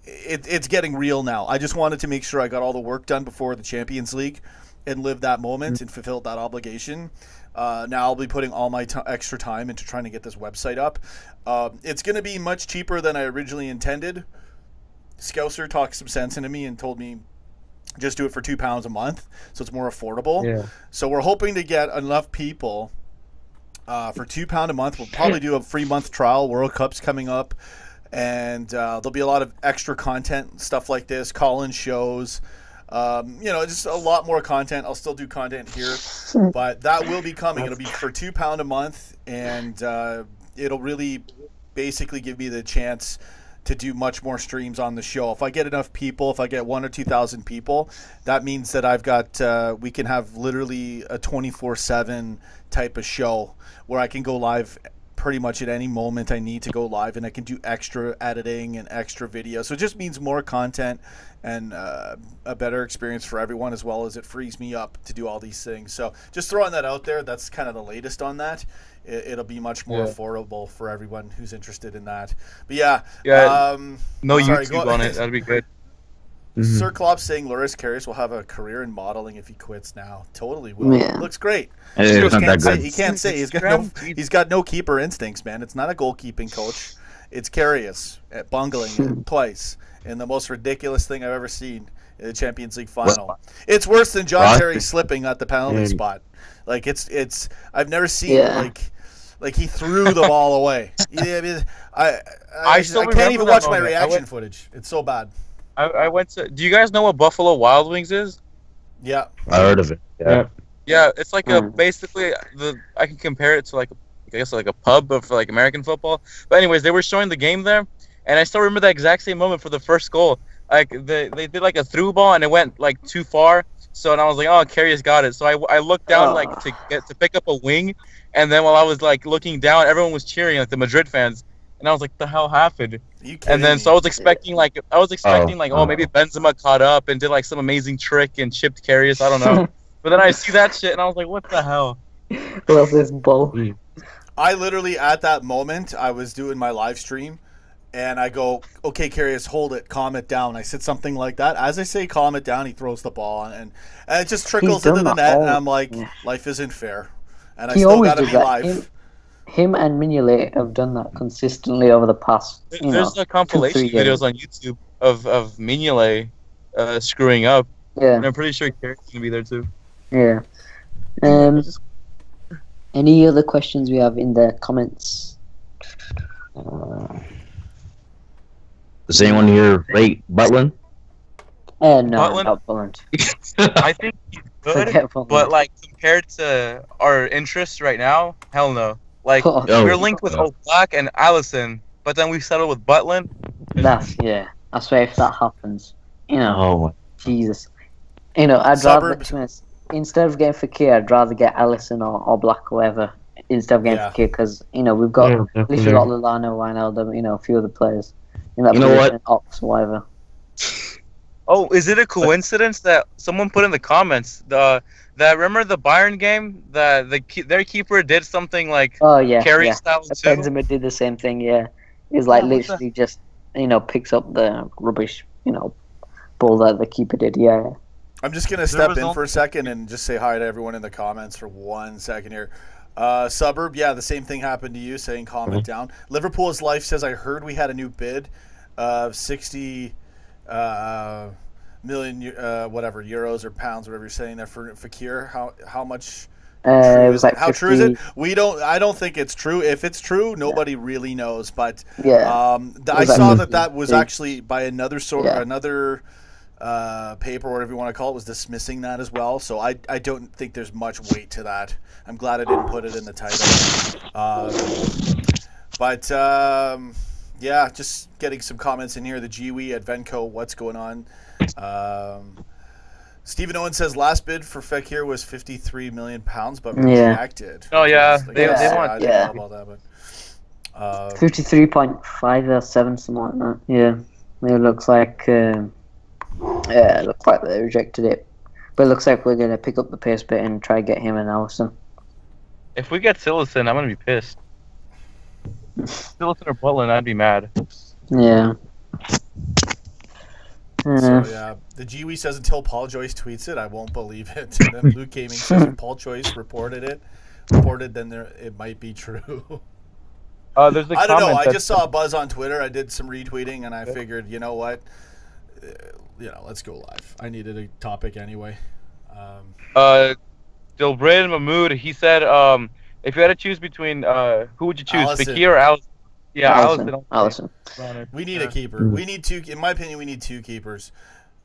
It's getting real now. I just wanted to make sure I got all the work done before the Champions League and lived that moment and fulfilled that obligation. Now I'll be putting all my extra time into trying to get this website up. It's going to be much cheaper than I originally intended. Scouser talked some sense into me and told me just do it for £2 a month, so it's more affordable. Yeah. So we're hoping to get enough people for £2 a month. We'll probably do a free month trial. World Cup's coming up, and there'll be a lot of extra content, stuff like this, call-in shows. You know, just a lot more content. I'll still do content here, but that will be coming. It'll be for £2 a month, and it'll really basically give me the chance to do much more streams on the show. If I get enough people, if I get 1,000 or 2,000 people, that means that I've got we can have literally a 24/7 type of show where I can go live pretty much at any moment I need to go live, and I can do extra editing and extra video. So it just means more content and a better experience for everyone, as well as it frees me up to do all these things. So just throwing that out there, that's kind of the latest on that. It'll be much more affordable for everyone who's interested in that. But YouTube on it. That'd be good. Sir Klopp saying Loris Karius will have a career in modeling if he quits now. Totally will. Yeah. Looks great. He can't say he's got no keeper instincts, man. It's not a goalkeeping coach. It's Karius at bungling it twice in the most ridiculous thing I've ever seen in the Champions League final. It's worse than John Terry slipping at the penalty spot. Like it's I've never seen like he threw the ball away. I can't even watch my reaction footage. It's so bad. I went to. Do you guys know what Buffalo Wild Wings is? Yeah, I heard of it. Yeah, it's like basically I can compare it to like a pub for like American football. But anyways, they were showing the game there, and I still remember that exact same moment for the first goal. Like they did like a through ball and it went like too far. So and I was like, oh, Karius got it. So I looked down like to pick up a wing, and then while I was like looking down, everyone was cheering, like the Madrid fans. And I was like, the hell happened? And then so I was expecting maybe Benzema caught up and did like some amazing trick and chipped Karius. I don't know. But then I see that shit and I was like, what the hell? Love this bull. I literally at that moment I was doing my live stream and I go, okay, Karius, hold it, calm it down. I said something like that. As I say calm it down, he throws the ball and it just trickles into the net and I'm like, life isn't fair. And I still gotta be live. Him and Mignolet have done that consistently over the past. There's compilation videos on YouTube of Mignolet screwing up. Yeah, and I'm pretty sure Karius is gonna be there too. Yeah. Any other questions we have in the comments? Does anyone here rate Butland? No, not Butland. I think he's good, but like compared to our interests right now, hell no. Like, we're linked with O'Black and Allison, but then we settled with Butland. That's why if that happens, Jesus. I'd rather, instead of getting Fekir, I'd rather get Alisson or Black or whoever instead of getting Fekir, because we've got at least we've got Lallana, Wijnaldum, a few other players in that position, Ox or whatever. Oh, is it a coincidence that someone put in the comments remember the Bayern game that their keeper did something like carry style too? Benzema did the same thing. Yeah, he's like literally just picks up the rubbish ball that the keeper did. Yeah. I'm just gonna step in for a second and just say hi to everyone in the comments for 1 second here. Suburb, the same thing happened to you, saying comment down. Liverpool's Life says, I heard we had a new bid of 60 million euros or pounds, whatever you're saying there for Fekir. How much? It was like how 50. True is it? I don't think it's true. If it's true, nobody really knows. But I saw that was actually by another another paper, or whatever you want to call it, was dismissing that as well. So I don't think there's much weight to that. I'm glad I didn't put it in the title. Just getting some comments in here. The GWE at Venco, what's going on? Stephen Owen says last bid for Fekir was £53 million, but rejected. Oh yeah, they want. I don't know about that, but 53.5 or 7, something like that. Yeah, it looks like they rejected it, but it looks like we're gonna pick up the pace bit and try to get him and Alisson. If we get Sillerson, I'm gonna be pissed. Sillerson or Butland, I'd be mad. Yeah. So the GWE says until Paul Joyce tweets it, I won't believe it. And then Luke Gaming says if Paul Joyce reported, then it might be true. There's I don't know. I just saw a buzz on Twitter. I did some retweeting, and I figured, you know what, let's go live. I needed a topic anyway. Dilbrid Mahmood, he said, if you had to choose between, who would you choose, Fekir or Alisson? Yeah, Alisson. We need a keeper. We need two. In my opinion, we need two keepers.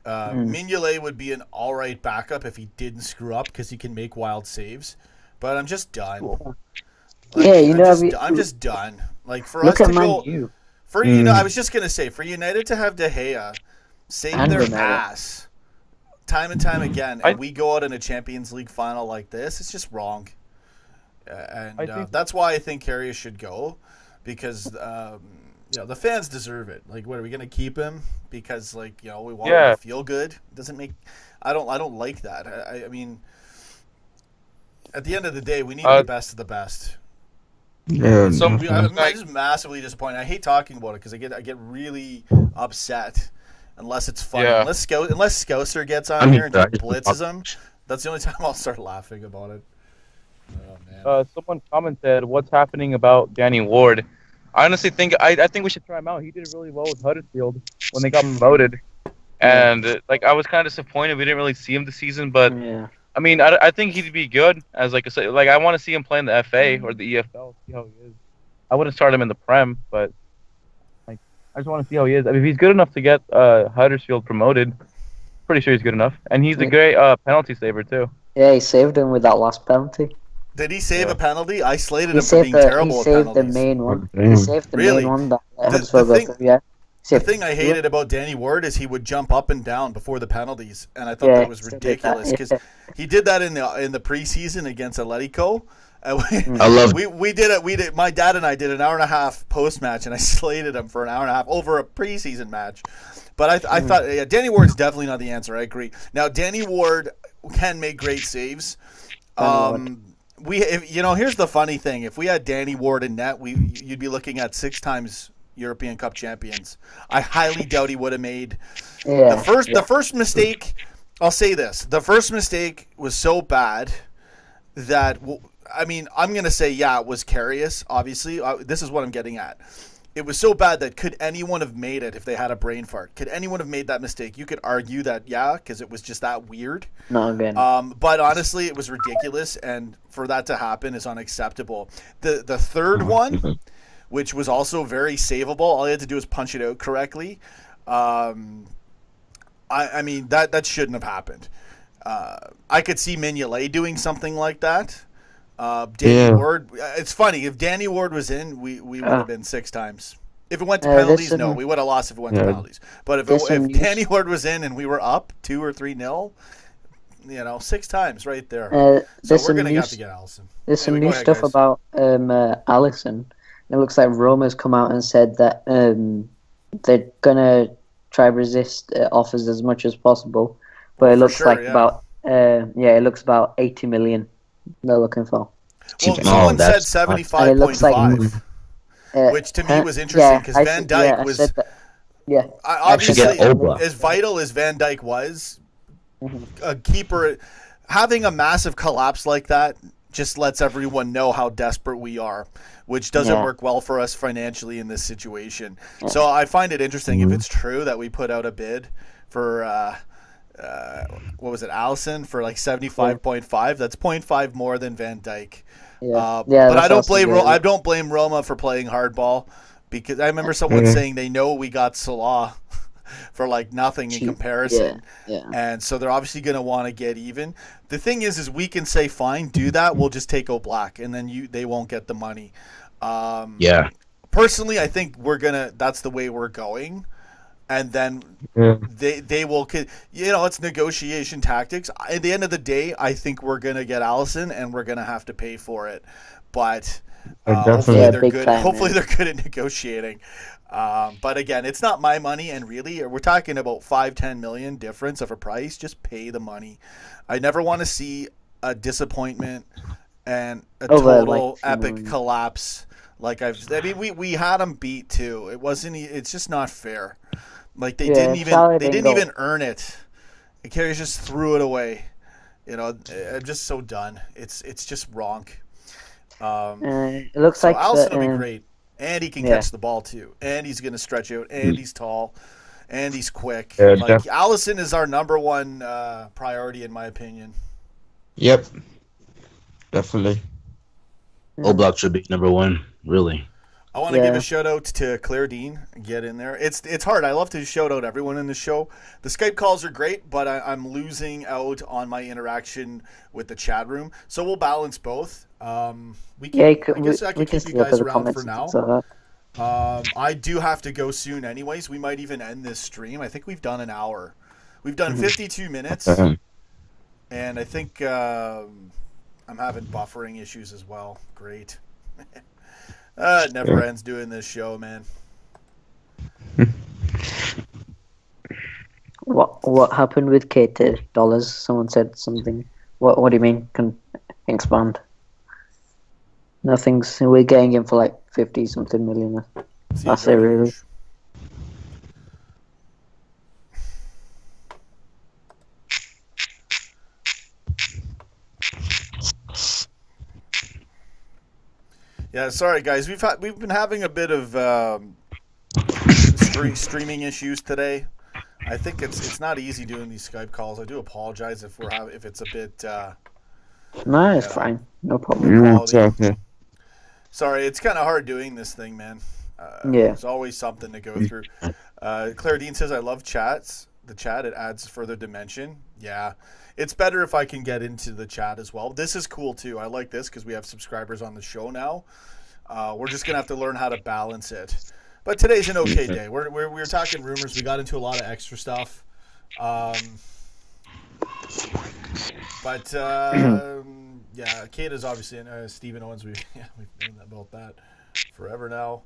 Mignolet would be an all right backup if he didn't screw up, because he can make wild saves. But I'm just done. I'm just done. Like, for us to go, I was just gonna say, for United to have De Gea save their ass time and time again, and we go out in a Champions League final like this, it's just wrong. That's why I think Karius should go. Because the fans deserve it. Like, what are we gonna keep him? Because we want him to feel good. It doesn't make. I don't like that. I mean, at the end of the day, we need the best of the best. Yeah. I'm just massively disappointed. I hate talking about it because I get really upset unless it's funny. Yeah. Unless Scouser gets on here and just blitzes him. That's the only time I'll start laughing about it. Oh, man. Someone commented, "What's happening about Danny Ward?" I honestly think I think we should try him out. He did really well with Huddersfield when they got promoted, and I was kind of disappointed we didn't really see him this season. But I mean, I think he'd be good as I want to see him play in the FA or the EFL, see how he is. I wouldn't start him in the Prem, but I just want to see how he is. I mean, if he's good enough to get Huddersfield promoted, pretty sure he's good enough, and he's a great penalty saver too. Yeah, he saved him with that last penalty. Did he save a penalty? I slated him for being terrible at penalties. He saved the main one. He saved the main one. The thing I hated about Danny Ward is he would jump up and down before the penalties, and I thought that was ridiculous because he did that in the preseason against Atletico. We did it. My dad and I did an hour and a half post match, and I slated him for an hour and a half over a preseason match. But I thought Danny Ward's definitely not the answer. I agree. Now Danny Ward can make great saves. Here's the funny thing: if we had Danny Ward in net, you'd be looking at 6 times European Cup champions. I highly doubt he would have made the first mistake. I'll say this: the first mistake was so bad that I'm going to say it was Karius. Obviously, this is what I'm getting at. It was so bad that could anyone have made it if they had a brain fart? Could anyone have made that mistake? You could argue that, because it was just that weird. No, again. But honestly, it was ridiculous, and for that to happen is unacceptable. The third one, which was also very savable, all you had to do was punch it out correctly. I mean, that shouldn't have happened. I could see Mignolet doing something like that. Danny Ward. It's funny, if Danny Ward was in, we would have been 6 times. If it went to penalties, no, we would have lost if it went to penalties. But if Danny Ward was in and we were up 2 or 3-0, 6 times right there. So we're going to have to get Alisson. There's some new stuff about Alisson. It looks like Roma's come out and said that they're going to try resist offers as much as possible. But it looks it looks about 80 million they're looking for. Well, someone said 75.5. Which to me was interesting because Van Dijk was obviously as vital as Van Dijk was, a keeper having a massive collapse like that just lets everyone know how desperate we are, which doesn't work well for us financially in this situation. So I find it interesting if it's true that we put out a bid for what was it, Alisson for like 75.5. That's 0.5 more than Van Dijk. But I don't blame Roma for playing hardball, because I remember someone saying they know we got Salah for like nothing in comparison. And so they're obviously going to want to get even. The thing is we can say, fine, do that. We'll just take Oblak, and then they won't get the money. Personally, I think that's the way we're going. And then they will, it's negotiation tactics. At the end of the day, I think we're going to get Alisson, and we're going to have to pay for it. But hopefully they're good. Hopefully they're good at negotiating. But again, it's not my money, and really, we're talking about 5-10 million difference of a price. Just pay the money. I never want to see a disappointment and a total epic collapse. We had them beat too. It's just not fair. Like they didn't even earn it. Carey just threw it away. I'm just so done. It's just wrong. It looks like Alisson will be great, and he can catch the ball too, and he's going to stretch out, and he's tall, and he's quick. Alisson is our number one priority in my opinion. Yep, definitely. Oblak should be number one, really. I want to give a shout out to Claire Dean. Get in there. It's hard. I love to shout out everyone in the show. The Skype calls are great, but I'm losing out on my interaction with the chat room. So we'll balance both. I guess I can keep you guys around for now. I do have to go soon anyways. We might even end this stream. I think we've done an hour. We've done 52 minutes. And I think I'm having buffering issues as well. Great. It never ends doing this show, man. What happened with Kate dollars? Someone said something. What do you mean? Can expand? Nothing's. We're getting in for like 50-something million. That's it, really. Yeah, sorry guys. We've been having a bit of streaming issues today. I think it's not easy doing these Skype calls. I do apologize if it's a bit. No, it's fine. No problem. It's okay. Sorry, it's kind of hard doing this thing, man. There's always something to go through. Claire Dean says, "I love chats. The chat, it adds further dimension." Yeah. It's better if I can get into the chat as well. This is cool too. I like this because we have subscribers on the show now. We're just gonna have to learn how to balance it. But today's an okay day. We're talking rumors. We got into a lot of extra stuff. Kate is obviously in. Stephen Owens. We've known about that forever now.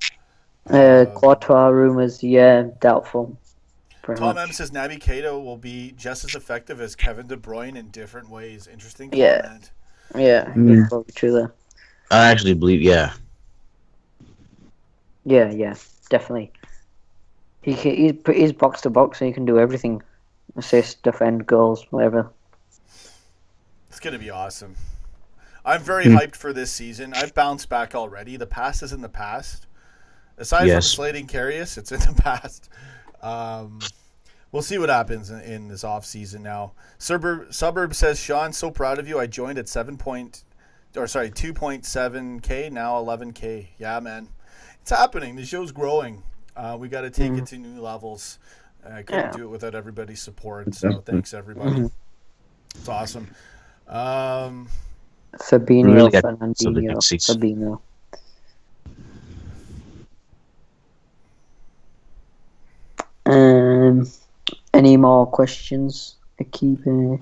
Courtois rumors, doubtful. Tom M says Naby Keita will be just as effective as Kevin De Bruyne in different ways. Interesting comment. Yeah, probably true there. I actually believe, Yeah, definitely. He's box to box, so he can do everything: assist, defend, goals, whatever. It's gonna be awesome. I'm very hyped for this season. I've bounced back already. The past is in the past. Aside from slating Karius, it's in the past. We'll see what happens in this off season now. Suburb says, Sean, so proud of you. I joined at 2.7K, now 11K. Yeah, man. It's happening. The show's growing. We got to take it to new levels. I couldn't do it without everybody's support. So thanks, everybody. It's awesome. Fabinho, Fernandinho, Fabinho. Any more questions? A keeper.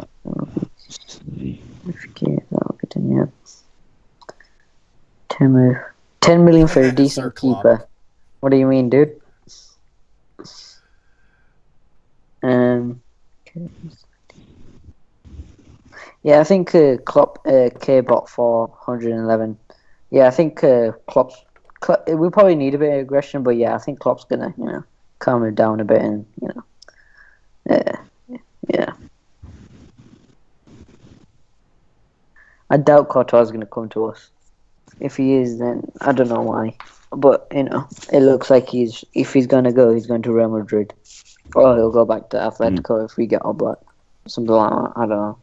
Yeah. 10 million for a decent keeper. What do you mean, dude? Yeah, I think Klopp K-bot for 111. Yeah, I think Klopp. We probably need a bit of aggression, but yeah, I think Klopp's gonna, calm it down a bit, and yeah. I doubt Courtois gonna come to us. If he is, then I don't know why. But it looks like if he's gonna go, he's going to Real Madrid, or he'll go back to Atletico if we get Oblak, something like that. I don't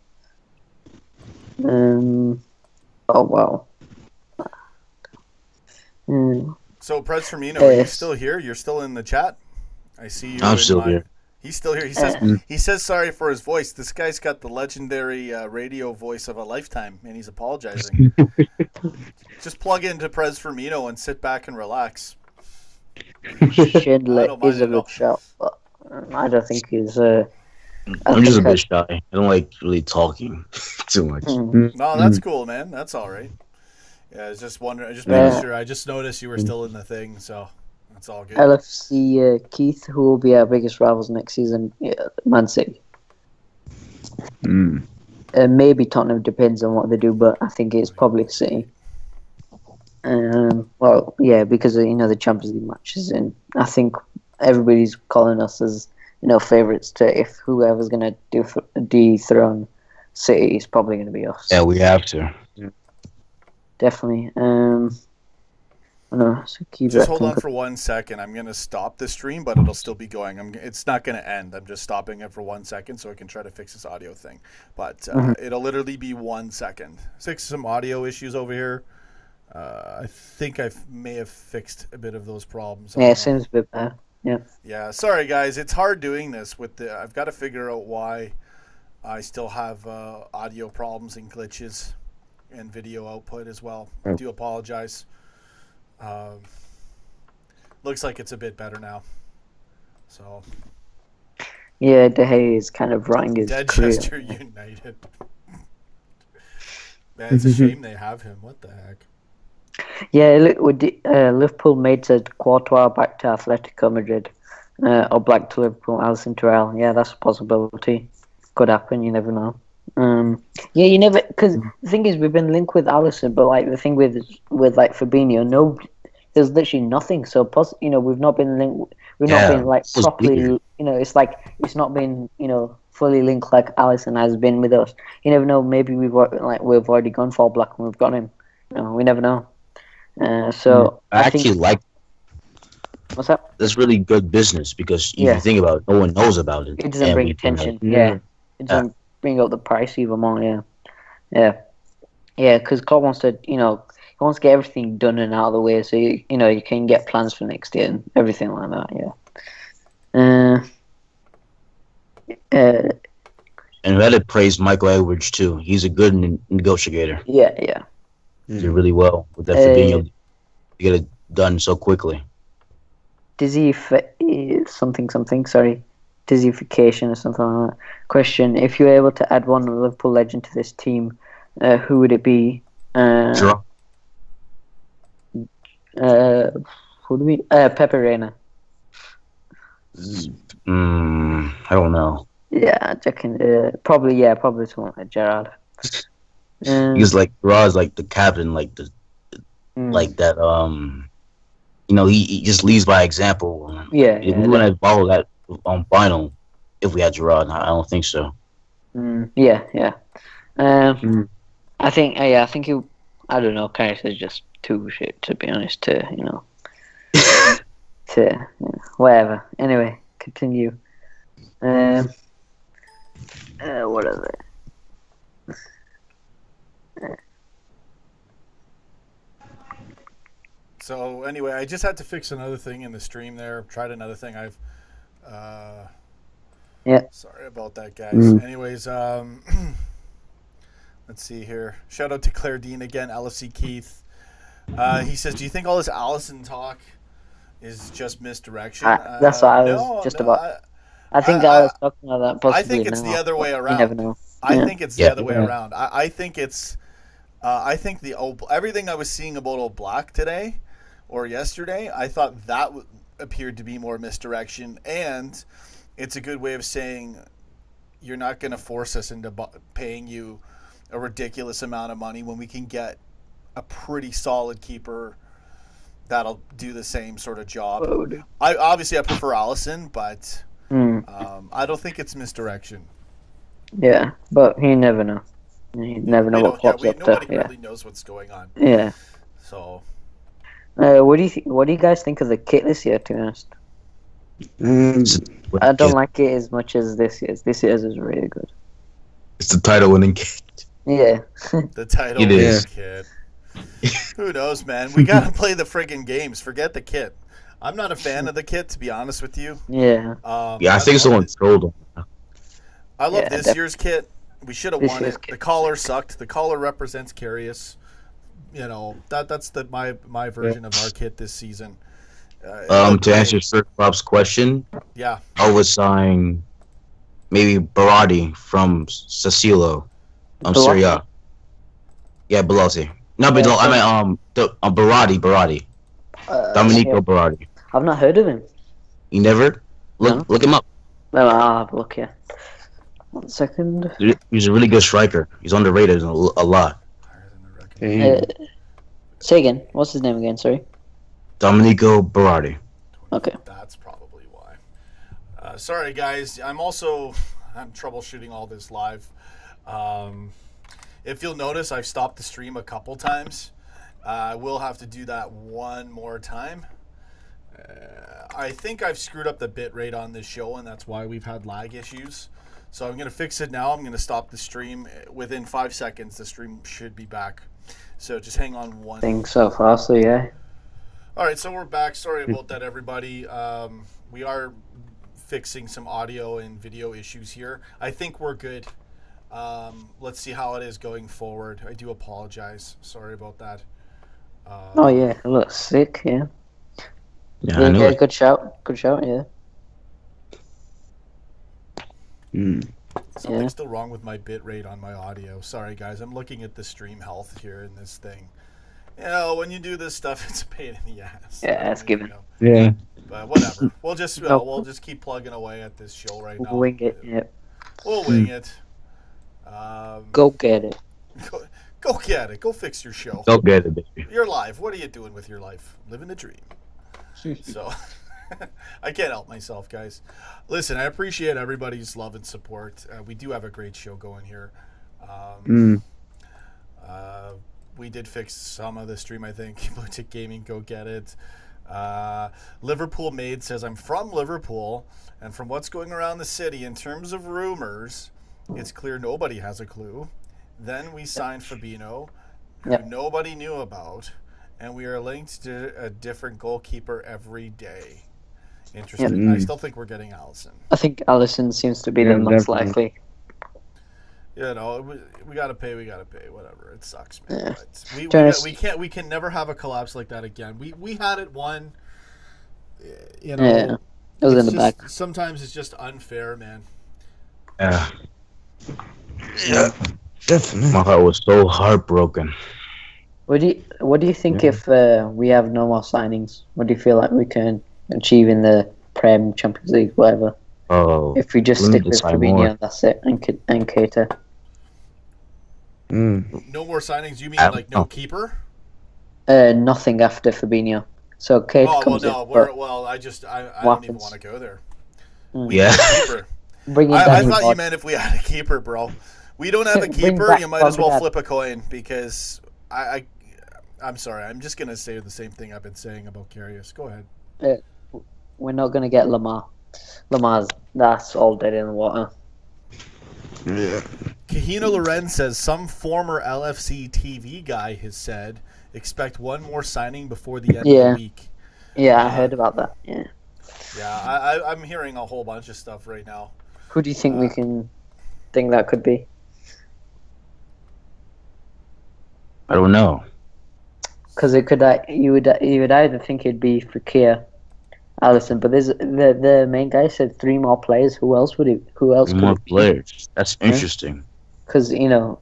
know. Oh wow. So, Prez Firmino, are you still here? You're still in the chat? I see you. I'm still here. He's still here. He says sorry for his voice. This guy's got the legendary radio voice of a lifetime, and he's apologizing. Just plug into Prez Firmino and sit back and relax. Schindler is a good shot, but I don't think he's... I'm just a bit shy. I don't like really talking too much. No, that's cool, man. That's all right. Yeah, I was just wondering. I just making sure. I just noticed you were still in the thing, so that's all good. LFC Keith, who will be our biggest rivals next season? Yeah, Man City. Maybe Tottenham, depends on what they do, but I think it's probably City. Well, yeah, because the Champions League matches, and I think everybody's calling us as favourites to, if whoever's going to dethrone City is probably going to be us. Yeah, we have to. Definitely. So just hold on for 1 second. I'm going to stop the stream, but it'll still be going. It's not going to end. I'm just stopping it for 1 second so I can try to fix this audio thing. But it'll literally be 1 second. Some audio issues over here. I think I may have fixed a bit of those problems. Yeah, it seems a bit better. Yeah. Yeah. Sorry, guys. It's hard doing this with I've got to figure out why I still have audio problems and glitches and video output as well. I do apologize. Looks like it's a bit better now. So. Yeah, De Gea is kind of running his Manchester career. United. Man, it's a shame they have him. What the heck? Yeah, look, Liverpool made Courtois back to Atletico Madrid, or back to Liverpool, Alisson to Real. Yeah, that's a possibility. Could happen. You never know. Yeah, you never, because the thing is, we've been linked with Alisson, but like the thing with Fabinho, there's literally nothing. So we've not been linked. We've not been like properly. It's like it's not been fully linked like Alisson has been with us. You never know. Maybe we've already gone for Black and we've got him. We never know. So I actually like. What's up? That's really good business because if you think about it, no one knows about it. It doesn't bring attention. It doesn't bring up the price even more. Yeah. Because Klopp wants to, he wants to get everything done and out of the way, so you can get plans for next year and everything like that. Yeah. And we had to praise Michael Edwards too. He's a good negotiator. Yeah. He did really well with that Fabinho to get it done so quickly. Dizzyfication or something like that. Question: if you were able to add one Liverpool legend to this team, who would it be? Draw. Who do we? Pepe Reina. I don't know. Yeah, I reckon. Probably someone like Gerrard. Because like Gerrard's like the captain, like like that. He just leads by example. Yeah. We wouldn't have followed that on final if we had Gerrard. I don't think so. Yeah. I think. I think he. I don't know. Carrick is just too shit, to be honest. To whatever. Anyway, continue. What are they? So anyway, I just had to fix another thing in the stream there. Tried another thing. Sorry about that, guys. Anyways, let's see here. Shout out to Claire Dean again, LFC Keith. He says, do you think all this Alisson talk is just misdirection? That's what I was about. I think I was talking about that possibly. I think it's now, the other way around. You never know. I think it's the other way around. I think it's. I think everything I was seeing about Old Black today or yesterday, I thought that appeared to be more misdirection, and it's a good way of saying you're not going to force us into paying you a ridiculous amount of money when we can get a pretty solid keeper that'll do the same sort of job. I prefer Allison, but I don't think it's misdirection. Yeah, but you never know. You never know what pops up. Nobody really knows what's going on. Yeah. So. What do you guys think of the kit this year? To be honest, I don't like it as much as this year's. This year's is really good. It's the title-winning kit. Yeah. The title-winning kit. Who knows, man? We gotta play the friggin' games. Forget the kit. I'm not a fan of the kit, to be honest with you. Yeah. I think someone trolled him. I love this year's kit. We should have won it. The collar sucked. The collar represents Karius. You know, that's my version of our kit this season. To answer Sir Bob's question, I would sign maybe Berardi from Sassuolo, Serie A. Yeah, Belotti. No, but I mean Berardi. Domenico Berardi. I've not heard of him. You never? Look him up. Well, I'll have a look here. 1 second. He's a really good striker. He's underrated a lot. Say again. What's his name again? Sorry. Domenico Berardi. Okay. That's probably why. Sorry, guys. I'm troubleshooting all this live. If you'll notice, I've stopped the stream a couple times. I will have to do that one more time. I think I've screwed up the bit rate on this show, and that's why we've had lag issues. So I'm going to fix it now. I'm going to stop the stream. Within 5 seconds, the stream should be back. So just hang on one. I think so far, so yeah. All right, so we're back. Sorry about that, everybody. We are fixing some audio and video issues here. I think we're good. Let's see how it is going forward. I do apologize. Sorry about that. Oh, yeah. It looks sick, yeah. Yeah, good shout. Good shout, yeah. Something's still wrong with my bit rate on my audio. Sorry, guys. I'm looking at the stream health here in this thing. You know, when you do this stuff, it's a pain in the ass. Yeah, it's given. Yeah. But whatever. We'll just keep plugging away at this show right now. We'll wing it, yep. We'll wing it. Go get it. Go get it. Go fix your show. Go get it, baby. You're live. What are you doing with your life? Living the dream. So, I can't help myself, guys. Listen, I appreciate everybody's love and support. We do have a great show going here. We did fix some of the stream, I think. Blue Tick Gaming, go get it. Liverpool Maid says, I'm from Liverpool, and from what's going around the city in terms of rumors, it's clear nobody has a clue. Then we signed Fabinho, who nobody knew about, and we are linked to a different goalkeeper every day. Interesting. I still think we're getting Allison. I think Allison seems to be the most likely. You know, we gotta pay. Whatever. It sucks, man. But we can never have a collapse like that again. We had it one. You know, it was in the back. Sometimes it's just unfair, man. Yeah, definitely. My heart was so heartbroken. What do you think if we have no more signings? What do you feel like we can achieve in the Prem, Champions League, whatever? Oh, if we just stick with Fabinho, that's it, and Keita. No more signings? You mean like no keeper? Nothing after Fabinho. So Keita comes in. I don't even want to go there. Keeper. I thought you meant if we had a keeper, bro. We don't have a keeper. You might as well flip a coin because I'm sorry. I'm just gonna say the same thing I've been saying about Karius. Go ahead. We're not gonna get Lamar. That's all dead in the water. Yeah. Kahina Loren says some former LFC TV guy has said expect one more signing before the end of the week. Yeah, I heard about that. Yeah. Yeah, I'm hearing a whole bunch of stuff right now. Who do you think we can think that could be? I don't know. Because it could, you would either think it'd be Fekir, Allison, but there's the main guy said 3 more players. Who else would it? Who else? 3 more players. That's interesting. Because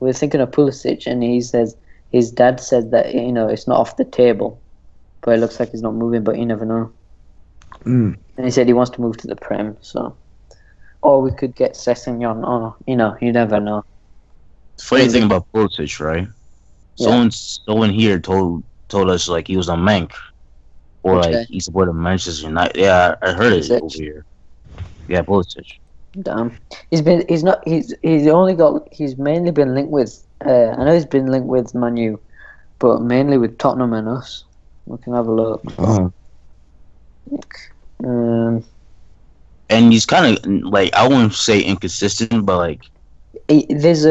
we're thinking of Pulisic, and he says his dad said that it's not off the table, but it looks like he's not moving. But you never know. And he said he wants to move to the Prem, so or we could get Sessegnon. Or you never know. The funny thing about Pulisic, right? Someone here told us like he was on Mank. Or like he supported Manchester United. Yeah, I heard it over here. Yeah, Pulisic. Damn. He's mainly been linked with I know he's been linked with Man U, but mainly with Tottenham and us. We can have a look. And he's kind of like, I wouldn't say inconsistent, but like there's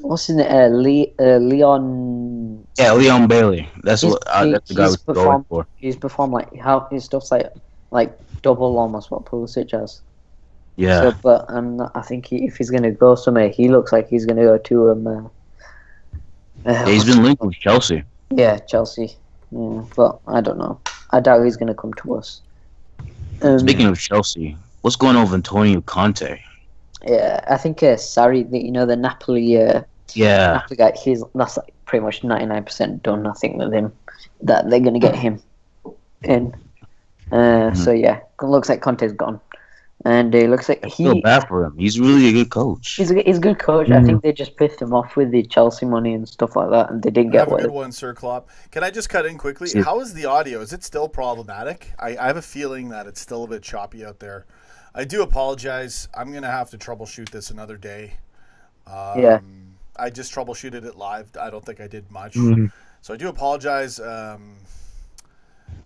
what's his name? Leon. Yeah, Leon Bailey. That's the guy we're going for. He's performed his stuff's like double almost what Pulisic has. Yeah. So, but I think if he's gonna go somewhere, he looks like he's gonna go to he's been linked with Chelsea. Yeah, Chelsea. Yeah, but I don't know. I doubt he's gonna come to us. Speaking of Chelsea, what's going on with Antonio Conte? Yeah, I think Sarri, the Napoli. Napoli guy. That's like pretty much 99% done. I think with him that they're gonna get him in. So yeah, looks like Conte's gone, and it looks like I feel bad for him. He's really a good coach. He's a good coach. I think they just pissed him off with the Chelsea money and stuff like that, and they didn't get a good one, Sir Klopp. Can I just cut in quickly? How is the audio? Is it still problematic? I have a feeling that it's still a bit choppy out there. I do apologize. I'm gonna have to troubleshoot this another day. I just troubleshooted it live. I don't think I did much, so I do apologize.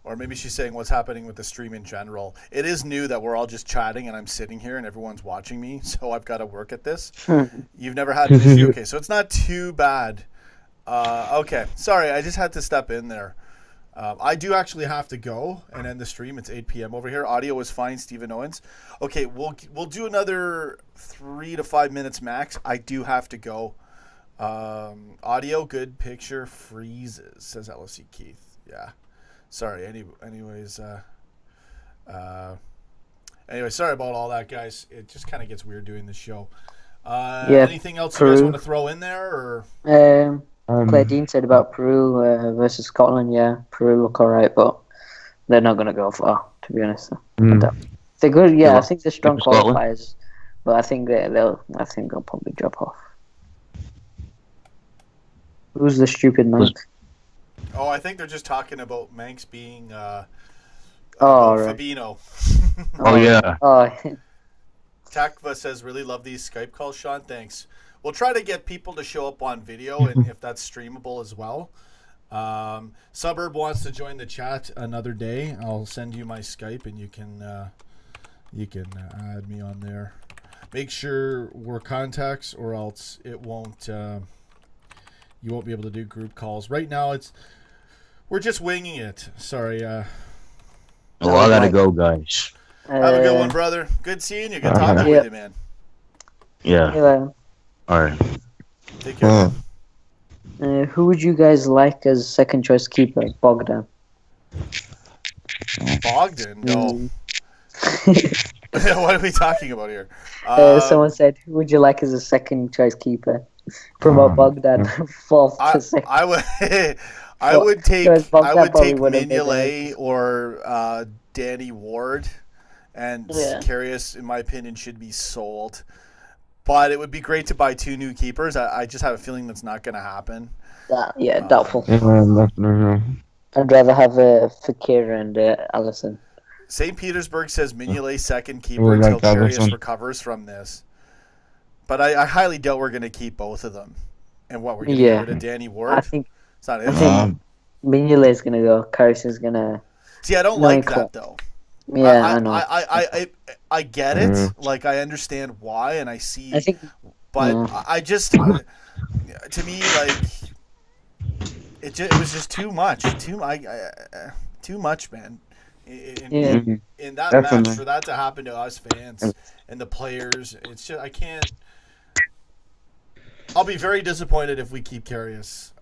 Or maybe she's saying what's happening with the stream in general. It is new that we're all just chatting and I'm sitting here and everyone's watching me, so I've got to work at this. You've never had an issue? Okay, so it's not too bad. Okay, sorry, I just had to step in there. I do actually have to go and end the stream. It's 8 p.m. over here. Audio is fine, Stephen Owens. Okay, we'll do another 3 to 5 minutes max. I do have to go. Audio good, picture freezes, says LSC Keith. Yeah. Sorry. Anyways, sorry about all that, guys. It just kind of gets weird doing this show. Anything else you guys want to throw in there? Or Claire Dean said about Peru versus Scotland. Yeah, Peru look alright, but they're not going to go far, to be honest. They're good. Yeah, I think they're strong qualifiers, but I think they'll probably drop off. Who's the stupid Manx? Oh, I think they're just talking about Manx being right. Fabinho. Yeah. Takva says, really love these Skype calls, Sean. Thanks. We'll try to get people to show up on video, and if that's streamable as well. Suburb wants to join the chat another day. I'll send you my Skype, and you can add me on there. Make sure we're contacts, or else it won't. You won't be able to do group calls. Right now, we're just winging it. Sorry. I gotta go, guys. Have a good one, brother. Good seeing you. Good talking with you, man. Yeah. All right. Take care. Who would you guys like as second choice keeper? Bogdan. Bogdan? No. What are we talking about here? Someone said, who would you like as a second choice keeper? Promote Bogdan fourth to second. I would take Mignolet or Danny Ward, and Karius, in my opinion, should be sold. But it would be great to buy 2 new keepers. I just have a feeling that's not going to happen. Doubtful. I'd rather have Fekir and Allison. St. Petersburg says Mignolet second keeper until Karius recovers from this. But I highly doubt we're going to keep both of them. And what, we're going to get rid of Danny Ward? I think Mignolet is going to go. Karius is going to... See, I don't like that, though. Yeah, I know. I get it. Like, I understand why, and I see... I just... To me, like... It was just too much. Too much, man. In that match, for that to happen to us fans and the players, it's just... I can't... I'll be very disappointed if we keep Karius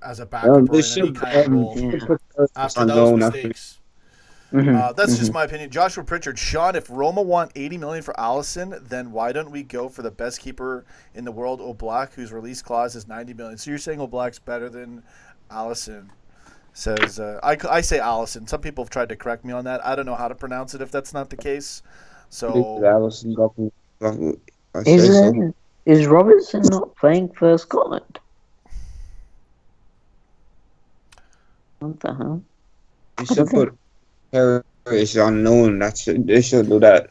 as a backup or in any kind of role after those mistakes. That's just my opinion. Joshua Pritchard, Sean, if Roma want 80 million for Alisson, then why don't we go for the best keeper in the world, Oblak, whose release clause is 90 million? So you're saying Oblak's better than Alisson? Says I say Alisson. Some people have tried to correct me on that. I don't know how to pronounce it if that's not the case. So Alisson, is Robertson not playing for Scotland? What the hell? You should put Harris on loan. They should do that.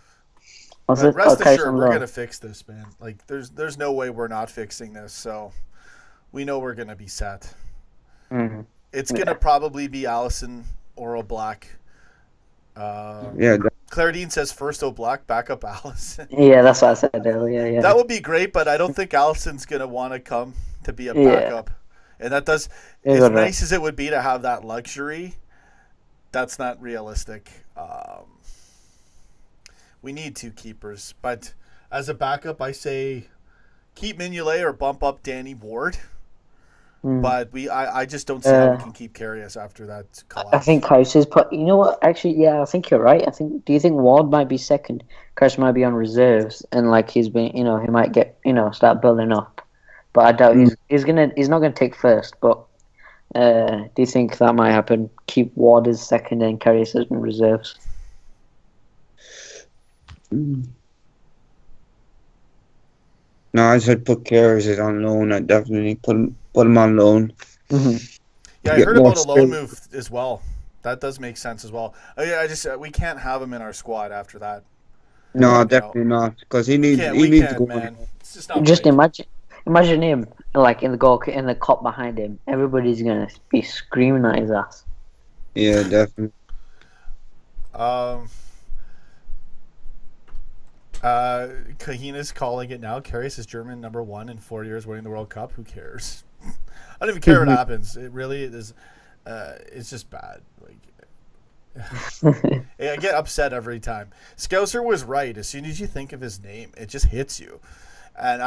Rest assured, we're gonna fix this, man. Like, there's no way we're not fixing this. So we know we're gonna be set. Mm-hmm. It's gonna probably be Alisson or Oblak. Claradine says first Oblak, backup Alisson. Yeah, that's what I said earlier. Yeah, that would be great, but I don't think Alisson's gonna want to come to be a backup. And that does, as nice as it would be to have that luxury, that's not realistic. We need 2 keepers, but as a backup, I say keep Mignolet or bump up Danny Ward. But I just don't see how we can keep Karius after that collapse. I think Karius is you know what? Actually, yeah, I think you're right. Do you think Ward might be second? Karius might be on reserves, and like he's been, he might get, start building up. But I doubt he's not gonna take first. But do you think that might happen? Keep Ward as second and Karius as in reserves. No, I said put Karius on loan. I definitely put him on loan. Mm-hmm. Yeah, I heard about a loan move as well. That does make sense as well. We can't have him in our squad after that. No, definitely not, because he needs to go. Man. Just imagine him like in the cop behind him. Everybody's gonna be screaming at his ass. Yeah, definitely. Kahina's calling it now. Karius is German #1 in 4 years winning the World Cup. Who cares? I don't even care what happens. It really is. It's just bad. I get upset every time. Scouser was right. As soon as you think of his name, it just hits you. And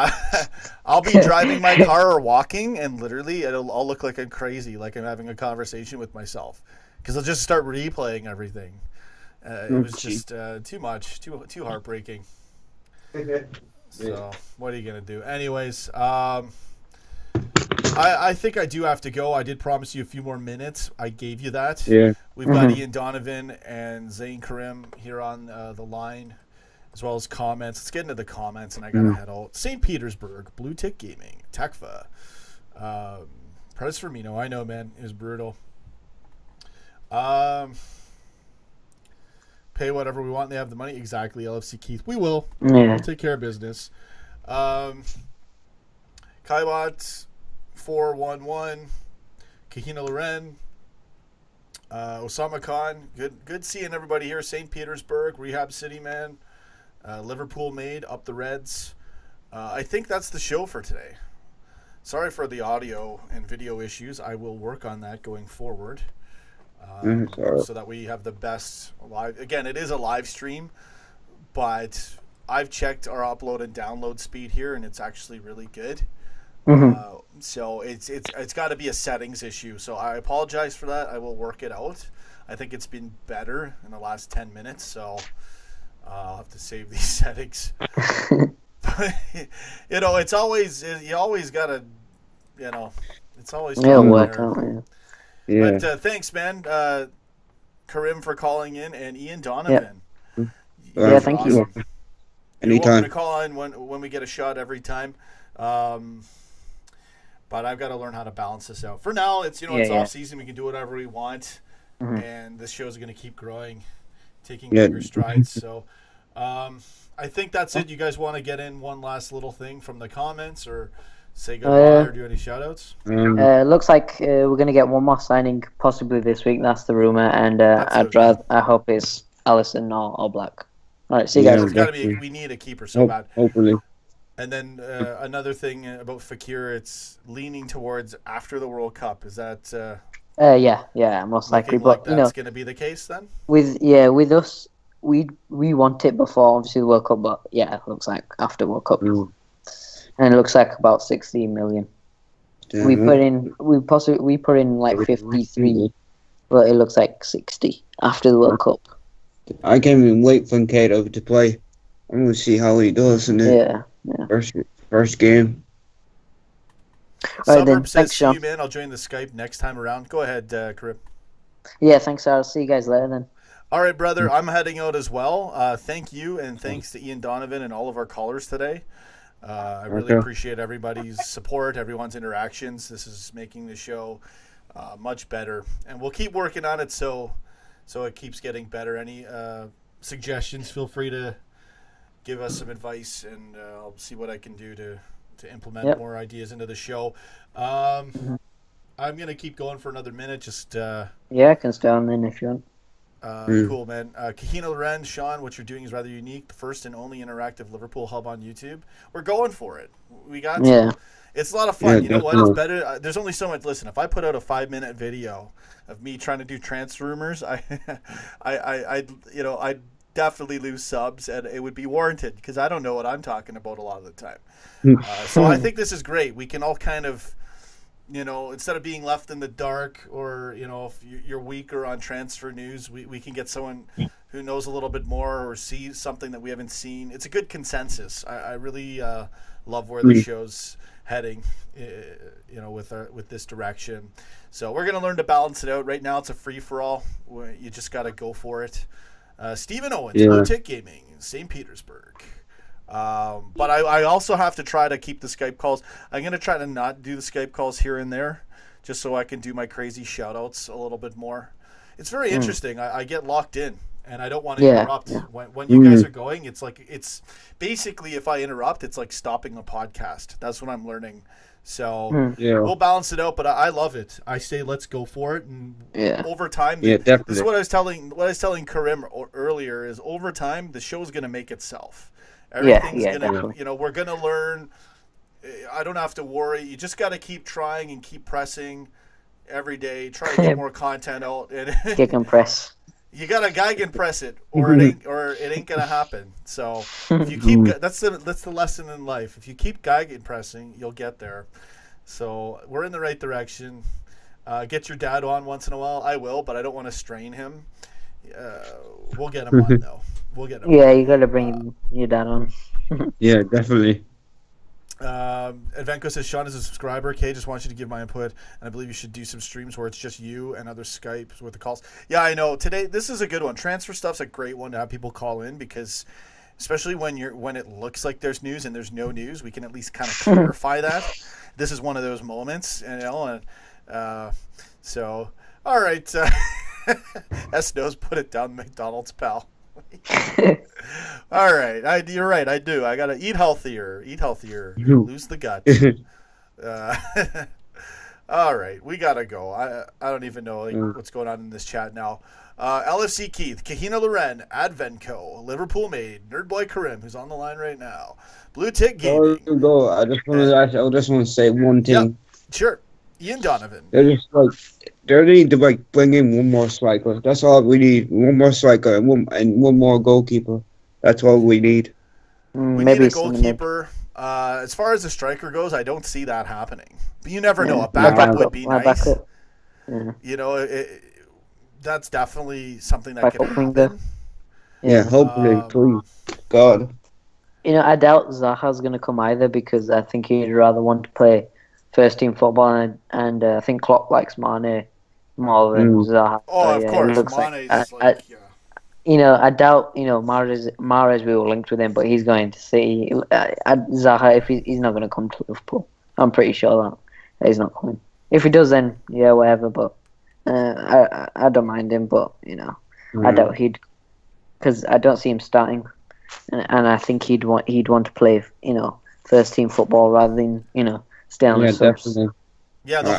I'll be driving my car or walking, and literally I'll look like I'm crazy, like I'm having a conversation with myself, because I'll just start replaying everything. It was just too much, too heartbreaking. So what are you gonna do? Anyways, I think I do have to go. I did promise you a few more minutes. I gave you that. Yeah. We've got Ian Donovan and Zane Karim here on the line, as well as comments. Let's get into the comments, and I gotta head out. St. Petersburg, Blue Tick Gaming, Tekfa, Press Firmino. I know, man, it was brutal. Pay whatever we want. They have the money. Exactly. LFC Keith. We will. Yeah. We'll take care of business. Kaiwat 411. Kahina Loren. Osama Khan. Good seeing everybody here. St. Petersburg. Rehab City, man. Liverpool made. Up the Reds. I think that's the show for today. Sorry for the audio and video issues. I will work on that going forward. So that we have the best live. Again, it is a live stream, but I've checked our upload and download speed here, and it's actually really good. So it's got to be a settings issue. So I apologize for that. I will work it out. I think it's been better in the last 10 minutes, so I'll have to save these settings. But, it's always, you always got to, it's always work out. Yeah. But thanks, man, Karim, for calling in, and Ian Donovan. Yeah, thank you. You're welcome to call in when we get a shot every time. But I've got to learn how to balance this out. For now, it's it's off season. We can do whatever we want, and this show is going to keep growing, taking bigger strides. So I think that's it. You guys want to get in one last little thing from the comments, or say goodbye, or do any shout-outs? Looks like we're going to get one more signing possibly this week. That's the rumor, and I hope it's Alisson or Black. All right, see you guys. It's got to be. We need a keeper so bad. Hopefully. And then another thing about Fekir, it's leaning towards after the World Cup. Is that? Yeah, most likely. But that's going to be the case then. With us, we want it before obviously the World Cup, but yeah, it looks like after World Cup. And it looks like about 16 million. We put in like 53. but it looks like 60 after the World Cup. I can't even wait for Kato to play. I'm going to see how he does in the first game. Suburb says, see you, man. I'll join the Skype next time around. Go ahead, Karim. Yeah, thanks. I'll see you guys later then. All right, brother. I'm heading out as well. Thank you, and thanks to Ian Donovan and all of our callers today. I really appreciate everybody's support, everyone's interactions. This is making the show much better, and we'll keep working on it so it keeps getting better. Any suggestions, feel free to give us some advice, and I'll see what I can do to implement more ideas into the show. I'm going to keep going for another minute. Just I can stay on then if you want. Cool, man. Kahina Loren, Sean, what you're doing is rather unique. The first and only interactive Liverpool hub on YouTube. We're going for it. We got to. It's a lot of fun. Yeah, you know what? It's better. There's only so much. Listen, if I put out a 5-minute video of me trying to do transfer rumors, I'd definitely lose subs, and it would be warranted because I don't know what I'm talking about a lot of the time. So I think this is great. We can all kind of, instead of being left in the dark, or if you're weaker on transfer news, we can get someone who knows a little bit more or sees something that we haven't seen. It's a good consensus. I really love where the show's heading, with this direction. So we're gonna learn to balance it out. Right now, it's a free for all. You just gotta go for it. Stephen Owens, Blue Tick Gaming, St. Petersburg. But I also have to try to keep the Skype calls. I'm going to try to not do the Skype calls here and there, just so I can do my crazy shout-outs a little bit more. It's very interesting. I get locked in, and I don't want to interrupt. When you guys are going, it's basically, if I interrupt, it's like stopping a podcast. That's what I'm learning. So we'll balance it out, but I love it. I say let's go for it, and over time, definitely. This is what I was telling Karim earlier, is over time the show's going to make itself. Everything's gonna, we're gonna learn. I don't have to worry. You just got to keep trying and keep pressing every day. Try to get more content out. Gegenpress. You got to gegenpress it, or it ain't gonna happen. So if you keep, that's the lesson in life. If you keep gegenpressing, you'll get there. So we're in the right direction. Get your dad on once in a while. I will, but I don't want to strain him. We'll get him on though. We'll get him. Yeah, you gotta bring your dad on. Yeah, definitely. Advenko says, Sean is a subscriber. Kay, just wants you to give my input, and I believe you should do some streams where it's just you and other Skypes with the calls. Yeah, I know. Today, this is a good one. Transfer stuff's a great one to have people call in, because especially when it looks like there's news and there's no news, we can at least kind of clarify that. This is one of those moments, so all right. S knows, put it down, McDonald's, pal. All right, you're right. I do. I gotta eat healthier. Lose the gut. All right, we gotta go. I don't even know what's going on in this chat now. LFC Keith, Kahina Loren, Advenco, Liverpool Made, Nerdboy Karim, who's on the line right now. Blue Tick Gaming. I just want to say one thing. Yeah, sure. Ian Donovan. They need to bring in one more striker. That's all we need. One more striker and one more goalkeeper. That's all we need. We need a goalkeeper. As far as the striker goes, I don't see that happening. But you never know. A backup would be nice. That's definitely something that could happen. Yeah, hopefully, please, God. I doubt Zaha's going to come either, because I think he'd rather want to play first-team football, and I think Klopp likes Mane more than Zaha. Oh, of course. Mane is I doubt, Mahrez, we were linked with him, but he's going to City. Zaha, if he's not going to come to Liverpool. I'm pretty sure that he's not coming. If he does, then, yeah, whatever, but I don't mind him, but, I doubt because I don't see him starting, and I think he'd want to play, first-team football rather than, stay on the subs. Definitely. Yeah, the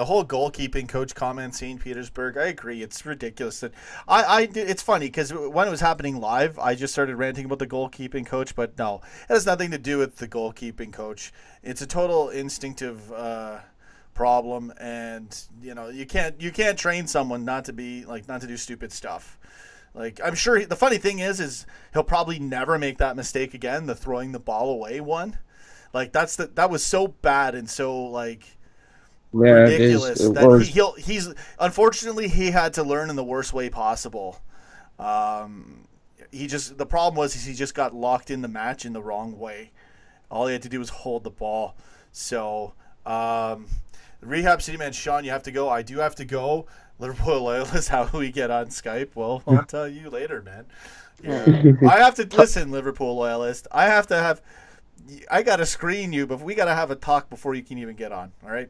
whole goalkeeping coach comment, St. Petersburg, I agree. It's ridiculous. That it's funny because when it was happening live, I just started ranting about the goalkeeping coach, but no, it has nothing to do with the goalkeeping coach. It's a total instinctive problem, and you can't train someone not to do stupid stuff. I'm sure the funny thing is he'll probably never make that mistake again, the throwing the ball away one. That was so bad and so ridiculous. He's unfortunately he had to learn in the worst way possible. The problem was he just got locked in the match in the wrong way. All he had to do was hold the ball. So, Rehab City Man Sean, you have to go. I do have to go. Liverpool Loyalists, how do we get on Skype? Well, I'll tell you later, man. Yeah. I have to listen, Liverpool Loyalist. I gotta screen you, but we gotta have a talk before you can even get on. All right.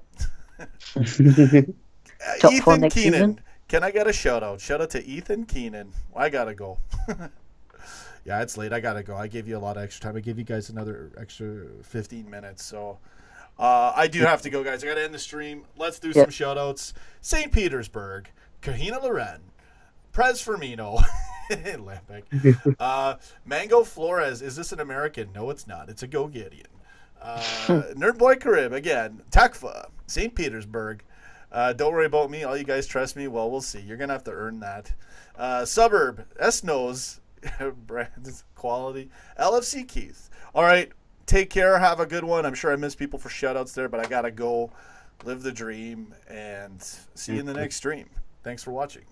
Ethan Keenan, can I get a shout out? Shout out to Ethan Keenan. I gotta go. Yeah, it's late. I gotta go. I gave you a lot of extra time. I gave you guys another extra 15 minutes. So I do have to go, guys. I gotta end the stream. Let's do some shout outs. St. Petersburg, Kahina Loren, Prez Firmino, Lambeck, Mango Flores. Is this an American? No, it's not. It's a Go Gideon. Nerdboy Carib again. Takfa, St. Petersburg. Don't worry about me. All you guys trust me. Well, we'll see. You're gonna have to earn that. Suburb, S-Nose, brand quality. LFC Keith. All right. Take care. Have a good one. I'm sure I missed people for shout-outs there, but I gotta go live the dream and see you in the next stream. Thanks for watching.